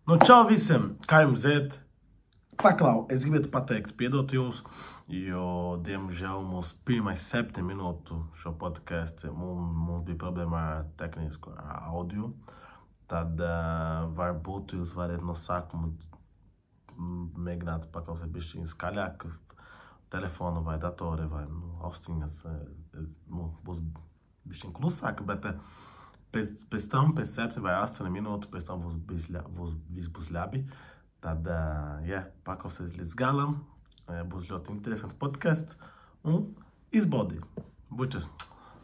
Nu, čau visiem! Kā jums iet? Paklau, es gribētu pateikt, piedot jums, jo, diemžēl, mūsu pirmais 7 minūtu šo podcastu mums bija problēma ar tehnisku audio. Tad varbūt jūs varat no sākuma mēģināt paklausīt bišķiņu skaļāk telefonu vai datori vai austiņas. Būs bišķiņu klusāk, bet pēc tam, pēc 7 vai 8 minūtu, pēc tam viss būs labi. Tad, paklausieties līdz galam. Būs ļoti interesants podcasts. Un izbaudi. Bučas.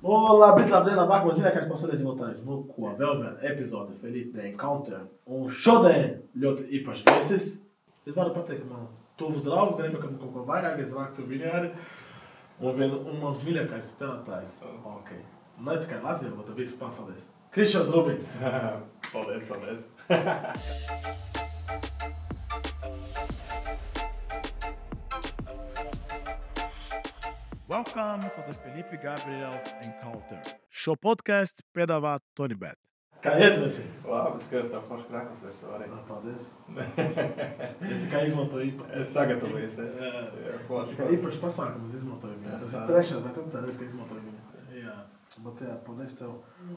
Labdien, labāk, mīļākais pasaules zinātājs. Nu, ko, vēl viena epizode Felipe The Encounter. Un šodien ļoti īpaši viesis. Es varu pateikt, man tuvs draugs, nebekam kaut ko vairāk, es rakstu viņu arī. Un man mīļākais spēlētājs. Ok. Ne tikai Latvijā, bet viss pasaules. Krišos Rubins. Paldies. Welcome to the Felipe Gabriel Encounter. Šo podcastu piedāvā Tonybet. Kā iet, veci? Labi, skaties, tev forši kraklis vairs arī. Paldies. Es tikai izmantoju īpaši. Es sagatavojies. Tikai īpaši pasākumus izmantoju viņu. Tas ir trešais, bet tā reiz, ka izmantoju viņu. Jā, bet paldies tev.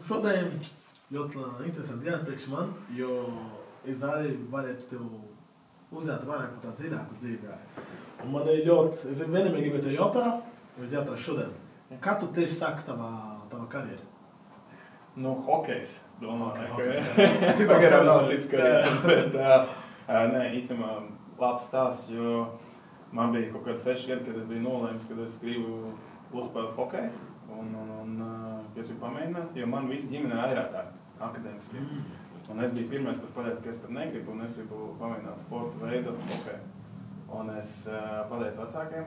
Šodien ļoti interesanti diena priekš man, jo es arī varētu tev uzzēt vairāk par tā dziļāku dzīvē. Un man ir ļoti, es vienmēr gribēju tev jautāt, es jautāju šodien. Kā tu tieši sāki tava karjeru? Nu, hokejs, domāju, Hokejs. ka tagad nav cits karjeras, bet nē, īstenībā labs stāsts, jo man bija kaut kāds 6 gadi, kad es biju nolēmis, kad es gribu uzspēlēt hokeju un es gribu pamēģināt, jo man visi ģimenē airētāji akadēmiski. Un es biju pirmais, kurš pateica, ka es tad negribu un es gribu pamēģināt sporta veidu hokeju. Un es pateicu vecākiem,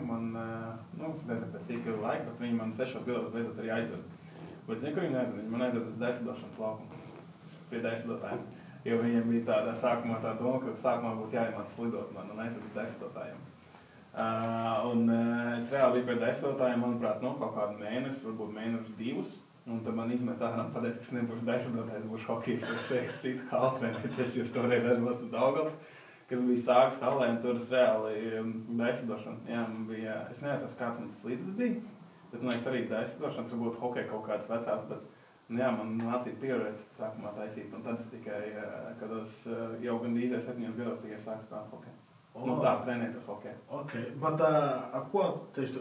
nezinu pēc cik ilga laika, bet viņi man 6 gados beidzot arī aizved. Bet zinu, kur viņi aizved? Viņi man aizved uz desidošanas laukumu pie desidotājiem. Jo viņiem bija tāda sākumā tā doma, ka sākumā būtu jāiemāc slidot man un aizved uz desidotājiem. Es reāli biju pie desidotājiem, manuprāt, kaut kādu mēnesi, varbūt mēnešu 2. Un tad man izmet ārā un pateica, ka es nebūšu desidotājs, būšu hokejs. Es citu haltrenēties, jo toreiz aizvāc uz Daugavas, kas bija sāks halē, un tur es reāli desidošanu. Jā, man bija, es neatceros, kāds mans slids bija, bet man liekas arī desidošanas, varbūt hokeja kaut kāds vecās, bet jā, man nācīja pieredze sākumā taisīt, un tad es tikai, kad es jau gandrīz 7 gados tikai sāku spēlēt hokeju. Tā, trenēties hokeju. Ok, bet ar ko tieši tu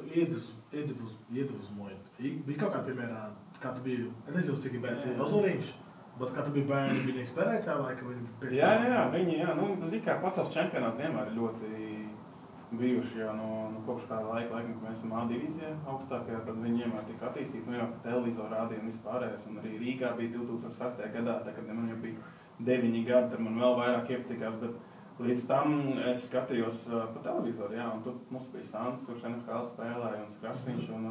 iedvesmoji? Bija kaut kā, piemēram, kā tu biji, es nezinu, cik bērns ir Ozoliņš, bet kā tu biji bērni, viņi spēlēja tā laika? Viņi, kā pasaules čempionāti vienmēr ir ļoti bijuši jau no kopš kāda laika, kad mēs esam A divīzijā augstākajā, tad viņi vienmēr tika attīstīti, jau televizoru rādīja un vispārējais, un arī Rīgā bija 2008. gadā, tā, kad man jau bija 9 gadi, tad man vēl vairāk iepatikās, bet līdz tam es skatījos pa televizoru, un tur mums bija Sāns, kurš NHL spēlēja, un Skrasiņš, un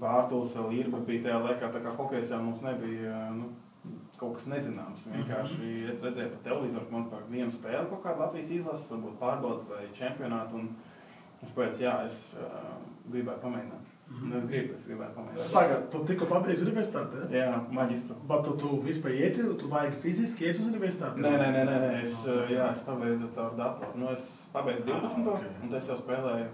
Bārtuls vēl Irba bija tajā laikā, tā kā hokejs jau mums nebija, kaut kas nezināms. Vienkārši es redzēju pa televizoru, ka man par vienu spēli kaut kāda Latvijas izlases, varbūt pārbaudas vai čempionātu, un es pēc, es gribētu pamēģināt. Es gribētu pamēģināt. Tagad, tu tikko pabeidzi universitāti, Jā, maģistru. Bet tu vispār ieti, tu vajag fiziski iet uz universitāti? Nē, es pabeidzu caur datoru. Es pabeidzu 12. Un es jau spēlēju,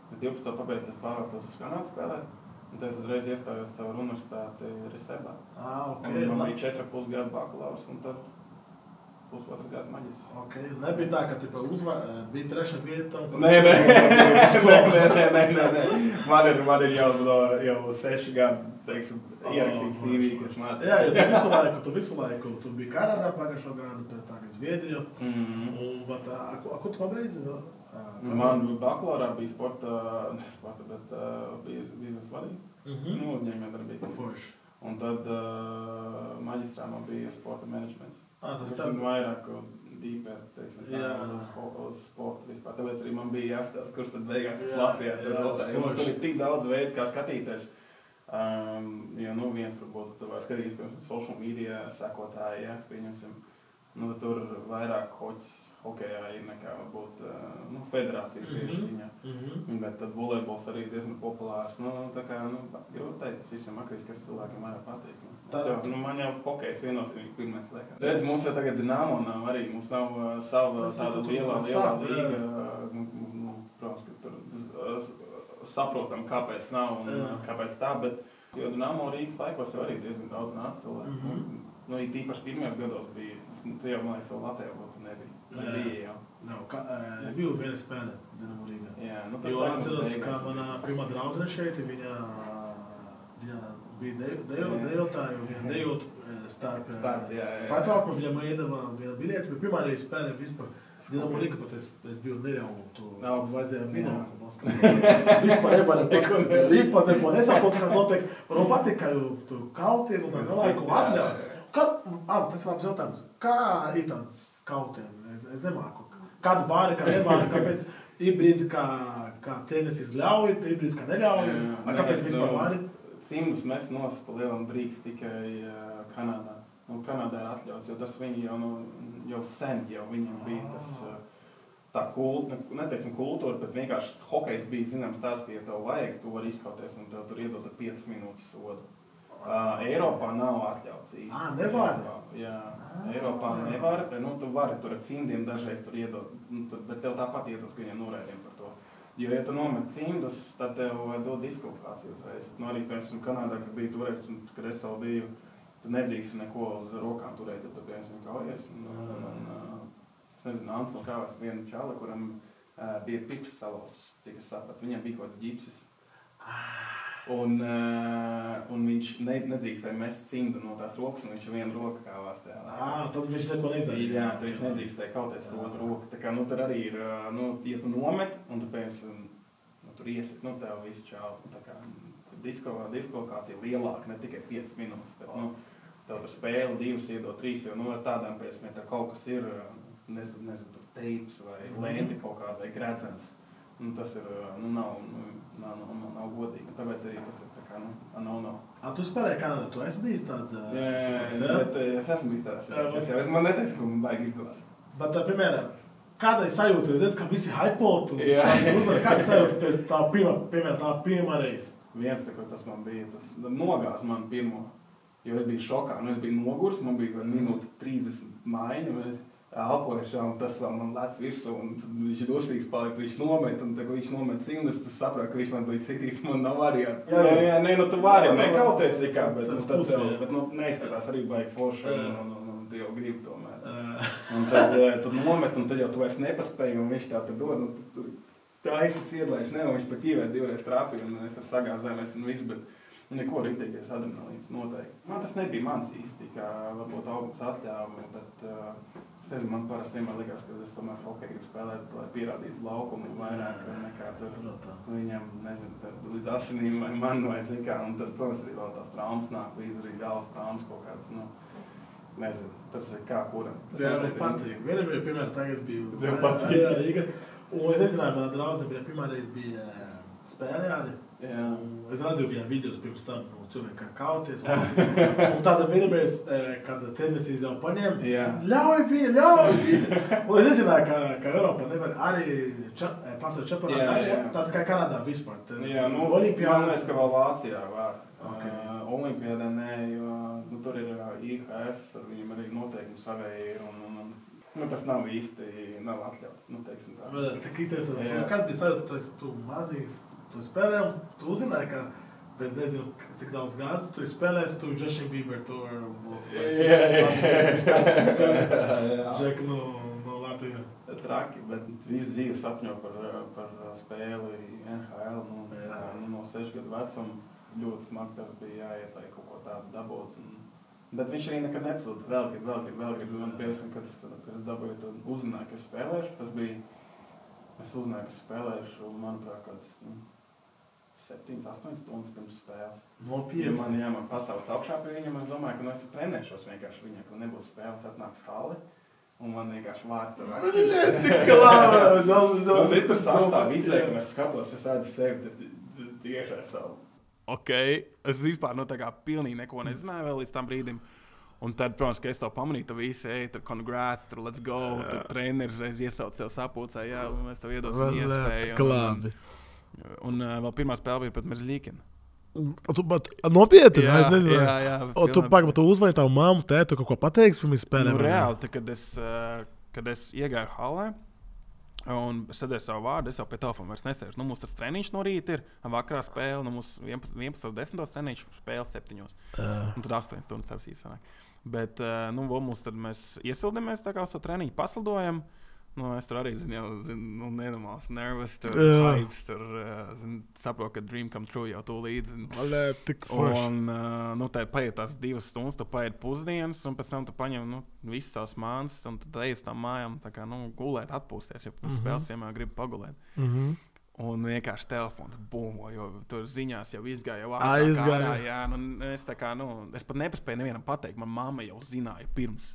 es 12. pabeidzu, es pārvācos uz Kanādu spēlēt. Un tad es uzreiz iestājos caur universitāti Resebā. Ok. Un man bija 4,5 gadu bakalaurs un tad 1,5 gads maģistrs. Ok. Nebija tā, ka bija 3. vieta un... Nē. Man ir jau 6 gadi, teiksim, ierakstīts CV, kas mācījās. Jā, jo tu visu laiku, tu biji Kanādā pagājušo gadu, pēc tā, Zviedriju. Bet, ko tu pabeidzi? Man bakalaurā bija bet bija biznesa vadība. Uzņēmē darbība. Forši. Un tad maģistrā man bija sporta menedžments. Tas ir vairāk dīpēr, teiksim, uz sportu vispār. Tāpēc arī man bija jāstāsta, kurš tad beigās tas Latvijā tur ir tik daudz veidu, kā skatīties. Jo viens varbūt tu var skatīties, piemēram, social media sekotāji, pieņemsim. Nu, tur vairāk hokejā ir nekā varbūt federācijas tieši viņa. Bet tad volejbols arī diezgan populārs. Tā kā, grūti teikt, tas visiem akriskais cilvēkiem vairāk patīk. Man jau hokejs viennozīmīgi pirmais liekā. Redz, mums jau tagad Dinamo nav arī, mums nav sava tāda lielā līga. Protams, ka tur saprotam, kāpēc nav un kāpēc tā, bet jo Dinamo Rīgas laikos jau arī diezgan daudz nāca cilvēku. Tīpaši pirmajos gados bija, tu jau, man liekas, vēl Latvijā būtu nebija jau. Bija viena spēle Dinamo Rīgā. Jā, jo atceros, ka manā pirmā draudzene šeit, viņa bija dejotāja, un viņa dejot starp. Pārtraukumu viņam iedeva viena biļete, bet pirmā reize spēlēm vispār Dinamo Rīga, pat es biju nereāli, tu vajadzēja binoklu. Vispār nevarēja paskatīt, Rīga pat neko nesākot, kas notiek. Man patīk, ka tu kauties un tā nelaiku atļauj. Tas ir labs jautājums. Kā ir tāds kautēm? Es nemāku. Kādu vari, kā nevari, kāpēc ir brīdi, kā treneris ļauj, ir brīdis, kā neļauj, kāpēc vispār vari? Cimdus mēs nost pa lielam drīkst tikai Kanādā. Kanādā ir atļauts, jo tas viņi jau sen viņam bija tas tā neteiksim kultūra, bet vienkārši hokejs bija zināms tāds, ka ja tev vajag, tu vari izkauties un tev tur iedot 5 minūtes sodu. Eiropā nav atļauts īsti. Nevar? Jā, Eiropā nevar. Tu vari tur ar cimdiem dažreiz tur iedot, bet tev tāpat iedos, ka viņiem norēdiem par to. Jo, ja tu nomet cimdus, tad tev dod diskvalifikāciju uzreiz. Arī, piemēram, Kanādā, kad bija toreiz, kad es vēl biju, tu nedrīkst neko uz rokām turēt, tad tu, piemēram, kaujies. Es nezinu, Ants no kāvās vienu čali, kuram bija pips salos, cik es sapratu. Viņam bija kaut kāds ģipsis. Un viņš nedrīkstēja mest cimdu no tās rokas, un viņš vienu roku kāvās tajā. Tad viņš neko neizdarīja. Jā, tad viņš nedrīkstēja kauties ar otru roku. Tā kā, tur arī ir, ja tu nomet, un tu piemēram, tur iesit, tev visu čālu. Tā kā diskvalifikācija lielāka, ne tikai 5 minūtes, bet, tev tur spēle 2 iedot 3, jo, ar tādām piemēram, ja kaut kas ir, nezinu, tur teips vai lenti kaut kāda vai gredzens. Tas ir, nav godīgi. Tāpēc arī tas ir tā kā, nav. Tu spēlēji Kanādā, tu esi bijis tāds? Jā, bet es esmu bijis tāds. Man neteicu, ka man baigi izdevās. Bet, piemēram, kāda ir sajūta? Es redzu, ka visi hypotu. Kāda sajūta pēc tā pirmā reize? Viens, tas man bija, tas nogāz man pirmo. Jo es biju šokā, es biju nogurs, man bija minūte 30 maiņa. Elpojušā, un tas vēl man lēc virsū, un viņš dusīgs palika, viņš nomet, un tad, viņš nomet cimdus, tu saprāt, ka viņš man līdz citīs, man nav variantu. Tu vari nekauties ikā, bet neizskatās arī baigi forši, un tu jau gribi tomēr. Un tad nomet, un tad jau tu vairs nepaspēji, un viņš tā tur dod, un tu taisi ciedlaiši, un viņš pat ķīvēt 2 reiz trāpīja, un es tur sagāzēmies un viss, bet neko rītīgais adrenalīns noteikti. Man tas nebija mans īsti, kā varbūt augums atļāva, bet es nezinu, man parasti vienmēr likās, ka es tomēr hokeju gribu spēlēt, lai pierādītu laukumu vairāk nekā tur viņam, nezinu, līdz asinīm vai man vai zikā, un tad, protams, arī vēl tās traumas nāk līdz arī galvas traumas kaut kādas, nezinu, tas ir kā kuram. Jā, man patīk. Vienam ir, piemēram, tagad biju Rīga, un es nezināju, manā draudzē bija pirmā reize bija spēlē arī. Es rādīju viņam videos pirms tam, cilvēki kā kauties. Un tāda vienreiz, kad treneris jau paņem, ļauj viņu! Un es nezināju, ka Eiropā nevar arī pasaules čempionātā, tāda kā Kanādā vispār. Jā, man liekas, ka vēl Vācijā var. Olimpiādā nē, jo tur ir IHF, ar viņiem arī noteikumi savēji un tas nav īsti, nav atļauts, teiksim tā. Kad bija sajūta, tu mazīs, tu spēlē, un tu uzzināji, ka pēc nezinu, cik daudz gadus tu spēlēsi, tu Justin Bieber tur būs. Džek no Latvijas. Traki, bet visu dzīvi sapņo par spēli NHL, no 6 gadu vecuma. Ļoti smags tas bija jāiet, lai kaut ko tādu dabūt. Bet viņš arī nekad nepatīk, vēl grib. Un piemēram, kad es dabūju, tad uzzināju, ka es spēlēšu. Tas bija, es uzzināju, ka es spēlēšu, un manuprāt, kāds 7-8 stundas pirms spēles. Nopietni. Man pasauc augšā pie viņam, es domāju, ka es trenēšos vienkārši viņam, ka nebūs spēles, atnāks hali. Un man vienkārši vārds ar rakstīt. Tik labi! Un tur sastāv izēju, un es skatos, es redzu sevi tieši ar savu. Ok, es vispār tā kā pilnīgi neko nezināju vēl līdz tam brīdim. Un tad, protams, ka es to pamanīju, tu visi ej, tur congrats, tur let's go, tur treneris reiz iesauc tev sapulcē, jā, mēs tev iedosim iespēju. Un vēl pirmā spēle bija pret Merzļīkinu. Nopietni? Jā. Tu uzvani tavu mammu, tētu, kaut ko pateiksi pirms spēlēm? Nu, reāli, kad es iegāju halē, un es redzēju savu vārdu, es jau pie telefona vairs nesēžu. Mums tas treniņš no rīta ir, vakarā spēle, mums 11.10. treniņš, spēle 7. Un tad 8 stundas tev īsāk. Bet, mums tad mēs iesildamies tā kā uz to treniņu, paslidojam. Es tur arī zinu, nenormāls nervous, tur hypes, tur saprotu, ka dream come true jau tūlīt. Un tā paiet tās 2 stundas, tu paiet pusdienas, un pēc tam tu paņem visas tās mānas, un tad ej uz tām mājām, tā kā gulēt, atpūsties, jo spēles vienmēr grib pagulēt. Un vienkārši telefons bumbo, jo tur ziņās jau izgāja, jau ārā. Jā, es pat nepaspēju nevienam pateikt, man mamma jau zināja pirms.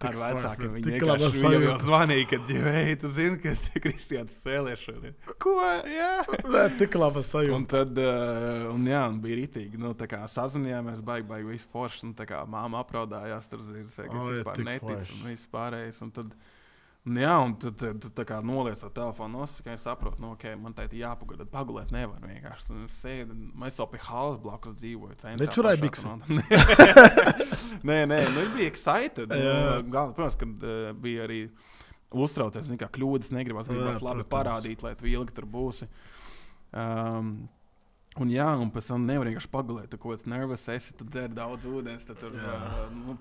Ar vecākiem viņi vienkārši jau zvanīja, kad tu zini, ka Kristiāns spēlē šodien. Ko? Jā. Tik laba sajūta. Un tad, un bija ritīgi, tā kā sazinājāmies, baigi visu forši, un tā kā māma apraudājās, tur zina, ka es vispār netic un viss pārējais, un tad, un tad tā kā noliec ar telefonu nosaka, es saprotu, man teikt jāpagulēt, pagulēt nevar vienkārši. Sēdi, mēs jau pie halas blakus dzīvoju. Nečurāji biksi? Nē, es biju excited. Galvenais, protams, kad bija arī uztraucies, kā kļūdas negribas labi parādīt, lai tu ilgi tur būsi. Un pēc tam nevar vienkārši pagulēt, tu kaut kāds nervous esi, tad dzer daudz ūdens, tad tur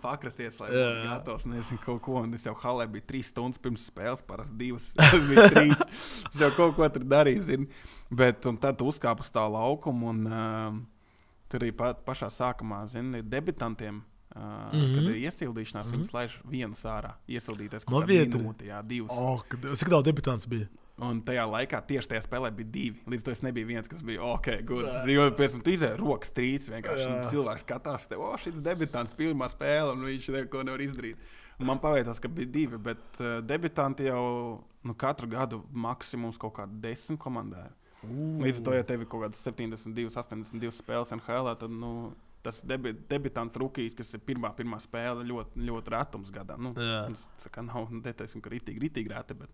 pakraties, lai būtu gatavs, nezinu kaut ko, un es jau halē biju 3 stundas pirms spēles, parasti 2, tas bija 3, es jau kaut ko tur darīju, zini, bet un tad tu uzkāp uz tā laukumu, un tur arī pašā sākumā, zini, debitantiem, kad ir iesildīšanās, viņus laiž vienu sārā, iesildīties kaut kādu minūti, 2. Cik daudz debitants bija? Un tajā laikā tieši tajā spēlē bija 2. Līdz to es nebija viens, kas bija good. Jo pēc tam tu izēji rokas trīc vienkārši. Cilvēks skatās tev, šis debitants pirmā spēle, un viņš neko nevar izdarīt. Un man paveicās, ka bija 2, bet debitanti jau katru gadu maksimums kaut kādu 10 komandēju. Līdz to, ja tev ir kaut kādas 72, 82 spēles NHL, tad tas debitants rukijs, kas ir pirmā spēle, ļoti, ļoti retums gadā. Tas nav, neteiksim, ka ritīgi reti, bet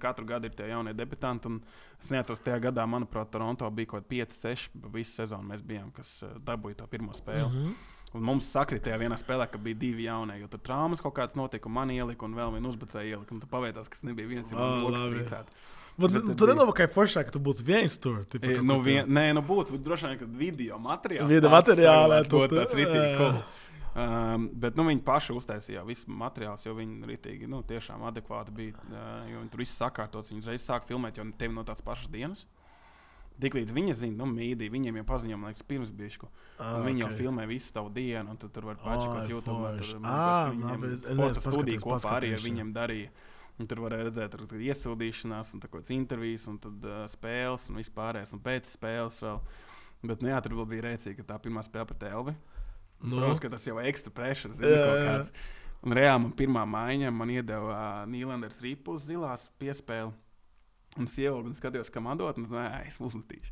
katru gadu ir tie jaunie debitanti. Un es neatceros, tajā gadā, manuprāt, Toronto bija kaut 5-6, visu sezonu mēs bijām, kas dabūja to pirmo spēli. Un mums sakritīja vienā spēlē, ka bija 2 jaunie, jo tur traumas kaut kāds notika, un man ielika, un vēl vienu uzbacēja ielika, un tu paveicās, kas nebija viens, ja man rokas trīcētu. Tu nedomā, ka ir foršāk, ka tu būtu viens tur? Būtu droši vien, ka video materiāls. Būtu tāds ritīgi cool. Bet viņi paši uztaisīja visu materiālus, jo viņi ritīgi, tiešām adekvāti bija, jo viņi tur viss sakārtots, viņi uzreiz sāk filmēt, jo tevi no tās pašas dienas. Tiklīdz viņi zina, mīdī, viņiem jau paziņo, man liekas, pirms bišķu. Viņi jau filmē visu tavu dienu, un tu tur var pačakot YouTube, viņiem sporta studiju kopā arī ar viņiem darīja. Un tur varēja redzēt iesildīšanās, un tādas intervijas, un tad spēles, un vispārējais, un pēc spēles vēl. Bet, tur vēl bija rēcīgi, ka tā pirmā spēle pret Elvi. Protams, ka tas jau ekstra pressure, zini, kaut kāds. Un reāli man pirmā maiņa man iedeva Nīlanders Rīpus zilās piespēli. Un es ievilku un skatījos, kam atdot, un es uzmetīšu.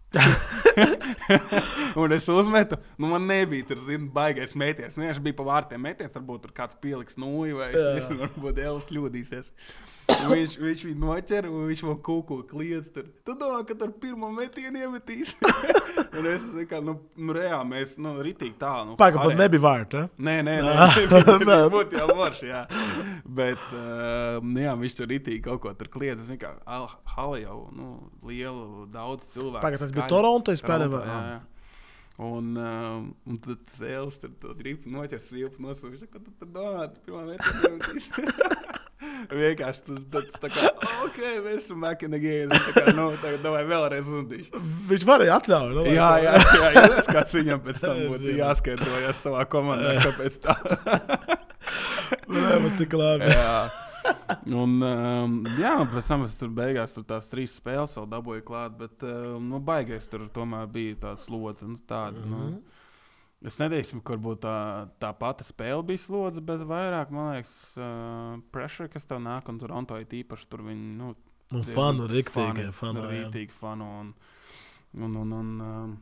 Un es uzmetu, man nebija tur, baigais mēties. Viņš bija pa vārtiem mēties, varbūt tur kāds pieliks nūju, vai es nezinu, varbūt Elvis kļūdīsies. Viņš viņu noķer, un viņš man kaut ko kliedz tur. Tu domā, ka tur pirmo metienu iemetīs? Un es kā, reāli mēs, ritīgi tālu. Paga, pat nebija vārta, Nē, būtu jau varši, jā. Bet, viņš tur ritīgi kaut ko tur kliedz. Es kā, hali jau, lielu, daudz cilvēku. Paga, tas bija Toronto spēlē? Jā. Un tad tas Elvis tur gribu noķers vilpu nosūšu, ko tu tur domā, pirmā metienu iemetīs. Vienkārši tas tā kā, mēs esam back in the game, tagad davai vēlreiz uzmetīšu. Viņš varēja atļaut. Jā, kāds viņam pēc tam būtu jāskaidrojas savā komandā, kāpēc tā. Man tik labi. Jā. Un, pēc tam es tur beigās tur tās 3 spēles vēl dabūju klāt, bet, baigais tur tomēr bija tāds slodze, es neteiksim, ka varbūt tā pati spēle bija slodze, bet vairāk, man liekas, pressure, kas tev nāk, un Toronto ir īpaši tur viņi, fanu, riktīgi fanu, un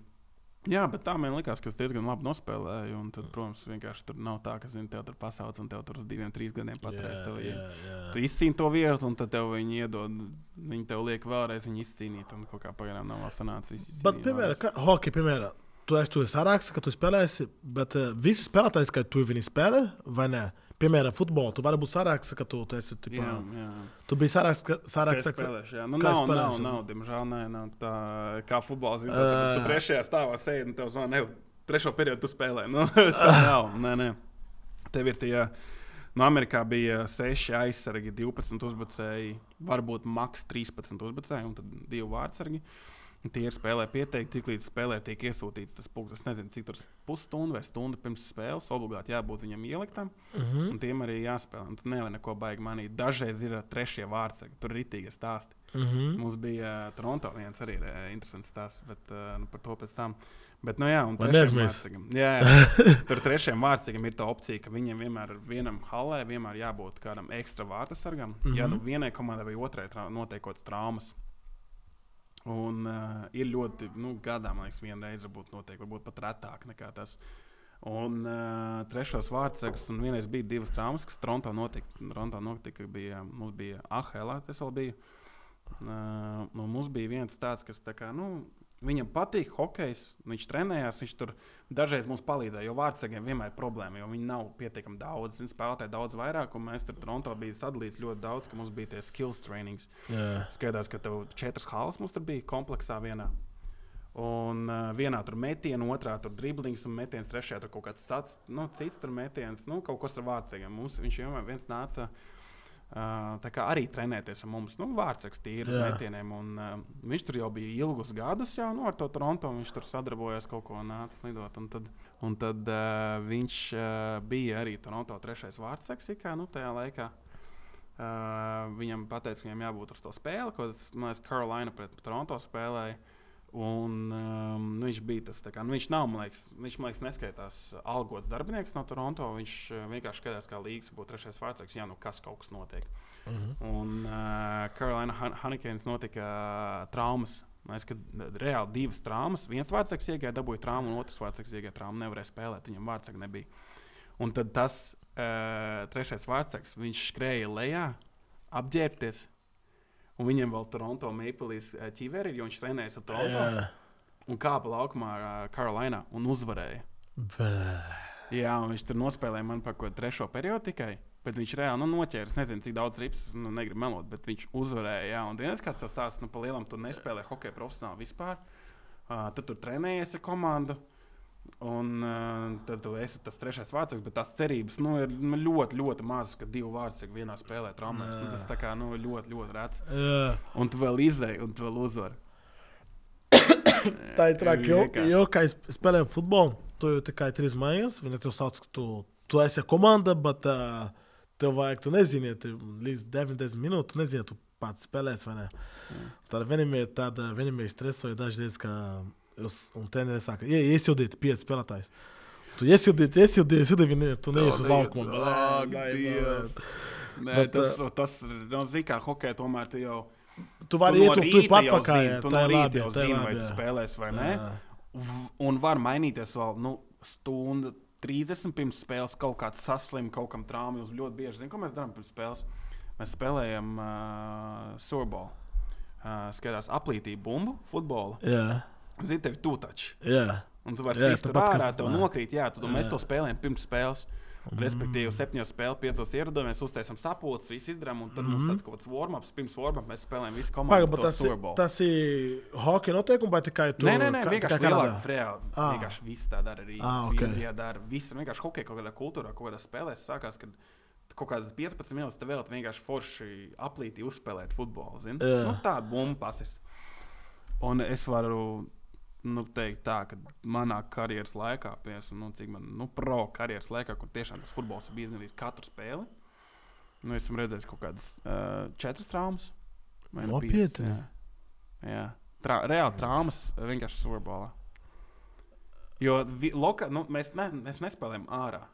Jā, bet tā man likās, ka es diezgan labi nospēlēju. Un tad, protams, vienkārši tur nav tā, ka tev tur pasauc un tev tur uz 2-3 gadiem patreiz. Tu izcīni to vietu, un tad tev viņi iedod, viņi tev liek vēlreiz viņu izcīnīt. Un kaut kā pagaidām nav vēl sanācis. Bet, piemēram, hockey, piemēram, tu esi saraksts, ka tu spēlēsi, bet visi spēlētājs, ka tu viņi spēlē, vai ne? Piemēram, futbolu, tu vari būt saraksts, ka tu esi, tipā, tu biji saraksts, ka spēlēši, jā. Nu, nav, diemžēl, nav tā, kā futbols, tu trešajā stāvā sēdi, un tev zvana, trešo periodu tu spēlē, nu, nav, nē. Tev ir tie, Amerikā bija 6 aizsargi, 12 uzbrucēji, varbūt maks 13 uzbrucēji, un tad 2 vārdsargi. Tie ir spēlē pieteikti, tik līdz spēlē tiek iesūtīts tas punkts. Es nezinu, cik tur pusstundu vai stundu pirms spēles. Obligāti jābūt viņam ieliktam, un tiem arī jāspēlē. Un tu nevar neko baigi manīt. Dažreiz ir trešie vārdsargi, tur ir ritīgi stāsti. Mums bija Toronto viens arī interesants stāsts, bet par to pēc tam. Bet, un trešiem vārdsargam. Jā, tur trešiem vārdsargam ir tā opcija, ka viņiem vienmēr vienam halē vienmēr jābūt kādam ekstra vārtasargam. Ja nu vienai komandai vai otrai notiek kaut kāds traumas. Un ir ļoti, gadā, man liekas, vienreiz varbūt pat retāk nekā tas. Un trešos vārdsargus, un vienreiz bija 2 traumas, kas Toronto notika, mums bija AHL, tas vēl bija. Un mums bija viens tāds, kas tā kā, viņam patīk hokejs, viņš trenējās, viņš tur dažreiz mums palīdzēja, jo vārdsargiem vienmēr ir problēma, jo viņi nav pietiekami daudz, viņi spēlētāji daudz vairāk, un mēs tur Toronto bija sadalīts ļoti daudz, ka mums bija tie skills trainings. Skaidrs, ka tev 4 halas mums tur bija kompleksā vienā. Un vienā tur metienu, otrā tur driblings un metiens, trešajā tur kaut kāds cits tur metiens, kaut kas ar vārdsargiem. Viņš vienmēr viens nāca tā kā arī trenēties ar mums, vārdsargs tīri metieniem. Un viņš tur jau bija ilgus gadus jau, ar to Toronto, viņš tur sadarbojās kaut ko nācis lidot. Un tad viņš bija arī Toronto 3. vārdsargs tajā laikā. Viņam pateica, ka viņam jābūt uz to spēli, ko tas Carolina pret Toronto spēlēja. Un viņš bija tas, viņš nav, man liekas, neskaitās algots darbinieks no Toronto, viņš vienkārši skatās, kā līgas būtu 3. vārdsargs, kas kaut kas notiek. Un Carolina Hurricanes notika traumas. Mēs, kad reāli 2 traumas, viens vārdsargs iegāja, dabūja traumu, un otrs vārdsargs iegāja traumu, nevarēja spēlēt, viņam vārdsarga nebija. Un tad tas 3. vārdsargs, viņš skrēja lejā, apģērbties. Un viņam vēl Toronto Maple Leafs ķiveri, jo viņš trenējas ar Toronto. Un kāpa laukumā Carolina un uzvarēja. Jā, un viņš tur nospēlēja man par ko 3. periodu tikai. Bet viņš reāli noķēra, nezinu, cik daudz rips, negribu melot, bet viņš uzvarēja. Jā, un dienas kāds tas tāds, pa lielam tu nespēlē hokeju profesionāli vispār. Tad tur trenējies ar komandu. Un tad tu esi tas 3. vārdsargs, bet tās cerības ir ļoti, ļoti mazas, ka 2 vārdsargi vienā spēlē traumēs. Tas tā kā ļoti, ļoti rēts. Un tu vēl izēji, un tu vēl uzvari. Tā ir traki, jo kā es spēlēju futbolu, tu jau tikai 3 mājās, viņi tev sauc, ka tu esi komanda, bet tev vajag, tu nezini, līdz 90 minūtes, tu nezini, tu pats spēlēs vai ne. Tad vienam ir stress vai dažreiz, ka un treneris saka, iesildīt 5 spēlētājs. Tu iesildīt, viņi, tu neies uz laukumu. Nē, tas zin kā hokeja, tomēr tu jau tu vari iet un tu pat pakaļ. Tu no rīta jau zini, vai tu spēlēs vai ne. Un var mainīties vēl, stundu 30 pirms spēles, kaut kāds saslim, kaut kam traumi, jūs ļoti bieži. Zini, ko mēs darām pirms spēles? Mēs spēlējam sorbolu. Skatās aplītību bumbu, futbolu. Zini, tev ir tūtači. Un tu vari sist tur ārā, tev nokrīt. Mēs to spēlējam pirms spēles. Respektīvi, 7 spēles, 5 ierodamies, uztaisam sapulces, visu izdarām, un tad mums tāds kaut kāds warm-ups. Pirms warm-up mēs spēlējam visu komandu to sorbolu. Tas ir hockey noteikumi, vai tikai tu? Nē, vienkārši lielāk reāli. Vienkārši viss tā dara arī. Zviedrijā dara. Viss vienkārši hockey kaut kādā kultūrā, kaut kādā spēlēs sākās, kad kaut kādas 15 minūtes te vēl vienkārši forši aplītī uzspēlēt futbolu, zini? Tāda bumba pasis. Un es varu teikt tā, ka manā karjeras laikā, cik man, pro karjeras laikā, kur tiešām tas futbols ir bijis gandrīz katru spēli, esam redzējis kaut kādas 4 traumas. Nopietni? Jā. Reāli traumas vienkārši sorbolā. Jo mēs nespēlējam ārā.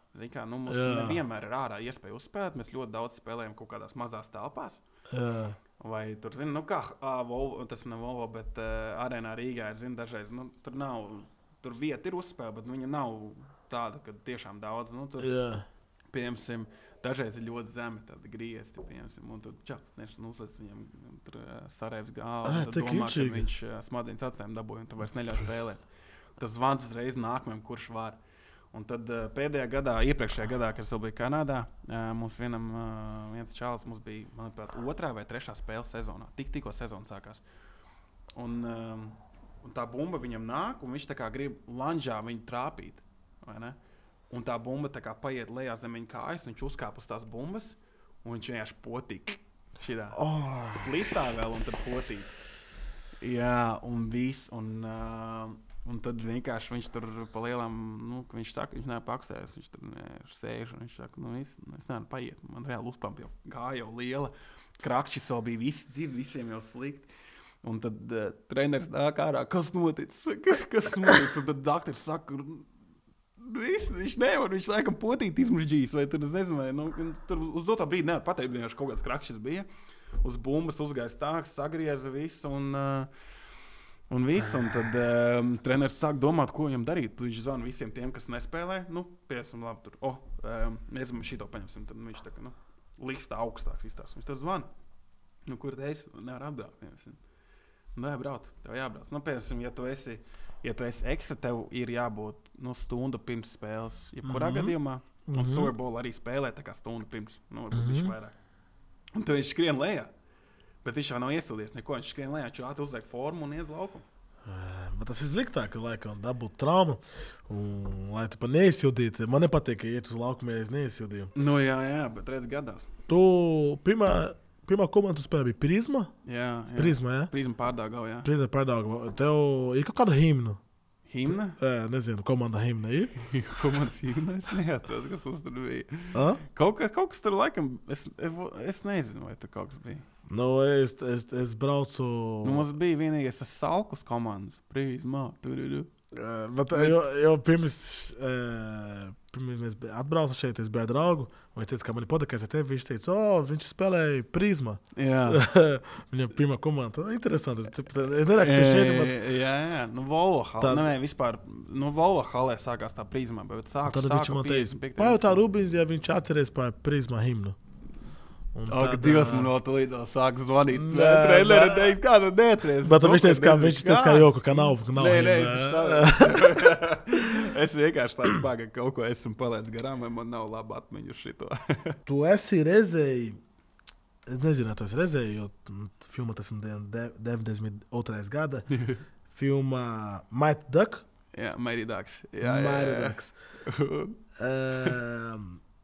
Mums nevienmēr ir ārā iespēja uzspēlēt. Mēs ļoti daudz spēlējam kaut kādās mazās telpās. Vai tur, kā tas nav Volvo, bet arēnā Rīgā ir, dažreiz, tur nav tur vieta ir uzspēle, bet viņa nav tāda, ka tiešām daudz. Nu, tur, piemēram, dažreiz ir ļoti zemi tādi griezti, piemēram, un tur čaks, uzliec viņam sarēvs galvu, un tad domā, ka viņš smadzenes acēm dabūja, un tad vairs neļauj spēlēt. Tas zvans uzreiz nākamajam, kurš var. Un tad iepriekšējā gadā, kad es vēl biju Kanādā, mums viens čalis mums bija, manuprāt, 2. vai 3. spēles sezonā. Tikko sezona sākās. Un tā bumba viņam nāk, un viņš tā kā grib lanžā viņu trāpīt. Vai ne? Un tā bumba tā kā paiet lejā zem viņa kājas, un viņš uzkāp uz tās bumbas, un viņš vienkārši potīk. Šitā. Splitā vēl, un tad potīk. Jā, un viss. Un tad vienkārši viņš tur pa lielām, viņš saka, viņš nepaksēs, viņš tur sēž, un viņš saka, es nevaru paiet, man reāli uzpamp jau gāja jau liela, krakšķis vēl bija visi dzird, visiem jau slikti. Un tad treneris nāk ārā, kas noticis, un tad dakteris saka, viņš nevar, viņš laikam potīt izmužģīs, vai tur, es nezinu, vai, tur uz dotā brīdi nevar pateikt, vienkārši kaut kāds krakšķis bija, uz bumbas uzgāja stāks, sagrieza visu, un viss, un tad treneris sāk domāt, ko viņam darīt. Viņš zvana visiem tiem, kas nespēlē. Piemēram, labi, tur, mēs šito paņemsim. Tad viņš tā kā, lista augstāks izstāsta. Viņš tad zvana. Kur te esi? Nevar apbraukt, piemēram. Jābrauc, tev jābrauc. Piemēram, ja tu esi ekstra, tev ir jābūt stundu pirms spēles. Jebkurā gadījumā. Un Super Bowl arī spēlē tā kā stundu pirms. Varbūt viņš vairāk. Un tad viņš skrien lejā. Bet viņš jau nav iesildies neko. Viņš skrien lejā, viņš ātri uzliek formu un iedz laukumu. Bet tas ir sliktāk, ka laikam dabūt traumu. Un, lai tu pa neizsildītu, man nepatīk, ka iet uz laukumu, ja es neizsildīju. Jā, bet redz gadās. Tu pirmā komanda spēlē bija Prisma? Jā. Prisma, jā? Prisma Pārdaugava, jā. Prisma Pārdaugava. Tev ir kaut kāda himna? Himna? Nezinu, komanda himna ir? Komandas himna? Es neatceros, kas mums tur bija. Kaut kas tur laikam, es nezinu, vai tur kaut kas bija. Es braucu... Mums bija vienīgais Salkas komandas. Prisma. Bet jau pirms mēs atbraucu šeit, es biju ar draugu, un es teicu, ka man ir podakais ar tevi, viņš teica, viņš spēlēja Prisma. Jā. Viņam pirmā komanda. Interesanti. Es nerakstu šeit, bet... Jā. Volvo halē. Vispār, Volvo halē sākās tā Prisma, bet sāka 55. Pajautā Rubins, ja viņš atceries par Prisma himnu. Kad Dievs man vēl tulīt sāk zvanīt. Treneri teikt, kā tu neatceries? Bet viņš teica, kā joku, ka nav. Nē, es vienkārši tāds pāga, ka kaut ko esmu palaidis garām, vai man nav laba atmiņu šito. Tu esi redzēji, es nezinu, tu esi redzēji, jo filma tas ir 92. gada, filma Mighty Duck. Jā, Mighty Ducks. Mighty Ducks.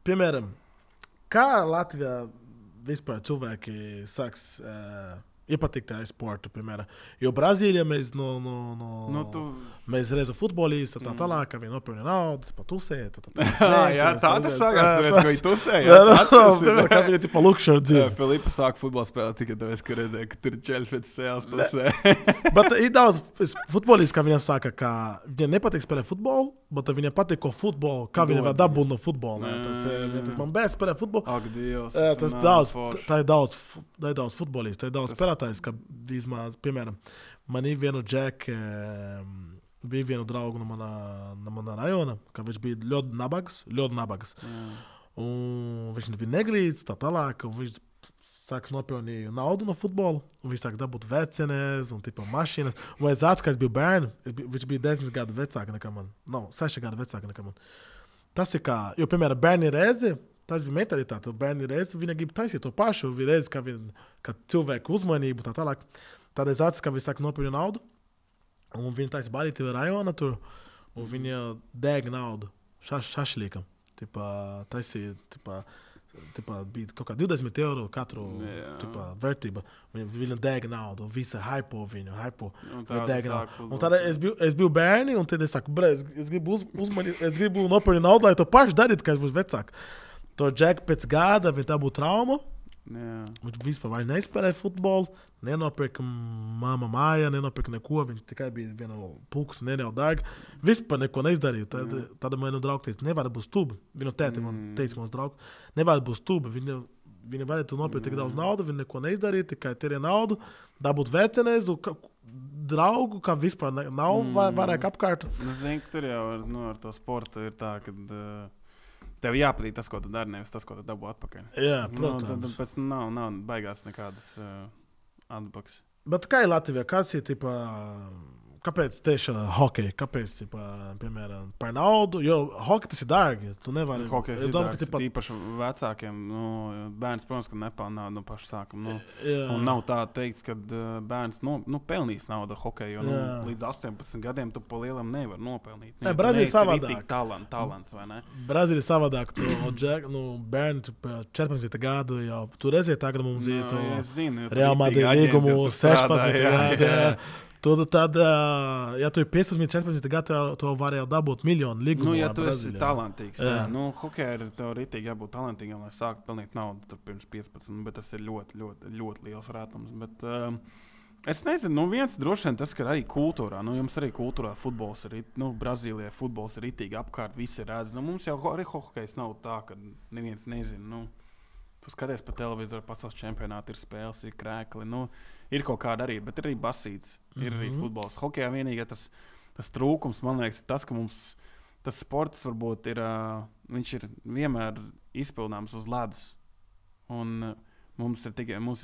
Piemēram, kā Latvijā vispār cilvēki sāks iepatīk tā sportu, piemēram. Jo Brazīlijā mēs mēs redzam futbolistu, tā tālāk, ka viņi nopelna naudu, patusēt. Jā, tā tas sākās, ka viņi tusēja. Kā viņi tipa lukšana dzīve. Filipa sāk futbolu spēlēt tikai tāpēc, ka redzēja, ka tur ir čeļš pēc sēles tusē. Bet ir daudz futbolistu, kā viņi saka, ka viņiem nepatīk spēlēt futbolu, bet viņiem patīk ko futbolu, kā viņi var dabūt no futbola. Tas man bēs spēlēt futbolu. Ak, Dievs. Tā ir daudz futbolistu, tā ir daudz spēlētājs, ka vismaz, piemēram, man ir vienu bija vienu draugu no manā rajona, ka viņš bija ļoti nabags. Un viņš bija neglīts, tā tālāk, un viņš sāks nopelnīt naudu no futbola, un viņš sāk dabūt vecenes un tipa mašīnas. Un es atceros, ka es biju bērni, viņš bija 10 gadu vecāka nekā man. 6 gadu vecāka nekā man. Tas ir kā, jo, piemēram, bērni redzi, tas bija mentalitāte. Bērni redzi, viņi grib taisīt to pašu, viņi redzi, ka cilvēku uzmanību tā tālāk. Tad es atceros, ka viņi sāk nopelnīt naudu, un viņi taisa balīti rajona tur, un viņi dēg naudu šašlīkam. Taisīja, bija kaut kā 20 eiro katru vērtība. Viņa dēga naudu, visa hypo viņu. Un tad es biju bērni, un tad es saku, es gribu nopelnīt naudu, lai to pašu darīt, kad es būšu vecāk. To Džeku pēc gada, viņa tā būtu trauma. Viņš vispār vairs neizspēlēja futbolu, nenopirka mamma mājā, nenopirka neko, viņš tikai bija viena pulks, neneļauj dārgi. Vispār neko neizdarīja. Tad man draugi teica, nevar būt stūbi. Viņa tēti man teica, mans draugs, nevar būt stūbi. Viņa varētu nopirkt tik daudz naudu, viņa neko neizdarīja, tikai tērē naudu, dabūt vecenes, draugu, kā vispār nav vairāk apkārt. Zinu, ka tur jau ar to sportu ir tā, ka tev jāpatīk tas, ko tu dari, nevis tas, ko tu dabū atpakaļ. Jā, protams. Tad pēc nav baigās nekādas atbaks. Bet kā ir Latvijā? Kāds ir, kāpēc tieši hokeja? Kāpēc, piemēram, par naudu? Jo hokeja tas ir dārgi. Tu nevari... Hokejs ir dārgs, īpaši vecākiem. Bērns, protams, ka nepelna naudu no paša sākuma. Un nav tā teikts, ka bērns pelnīs naudu ar hokeju. Jo līdz 18 gadiem tu pa lielam nevar nopelnīt. Brazīlija savādāk. Talants, vai ne? Brazīlija savādāk. Bērni 14 gadu jau. Tu redziet, tagad mums ir Real Madrid līgumu 16 gadu. Tad, ja tu ir 15, 14 gadu, to var jau dabūt miljonu līgumu. Ja tu esi talantīgs. Hokejā ir tev ritīgi jābūt talantīgam, lai sāktu pelnīt naudu pirms 15, bet tas ir ļoti, ļoti, ļoti liels rātums. Bet es nezinu, viens droši vien tas, ka arī kultūrā, jums arī kultūrā futbols ir, Brazīlijā futbols ir ritīgi apkārt, visi redz. Mums jau arī hokejs nav tā, ka neviens nezina. Tu skaties pa televizoru, pasaules čempionāti ir spēles, ir krēkli, ir kaut kāda arī, bet ir arī basīts, ir arī futbols. Hokejā vienīgā tas trūkums, man liekas, ir tas, ka mums tas sports varbūt ir, viņš ir vienmēr izpildāms uz ledus. Un mums ir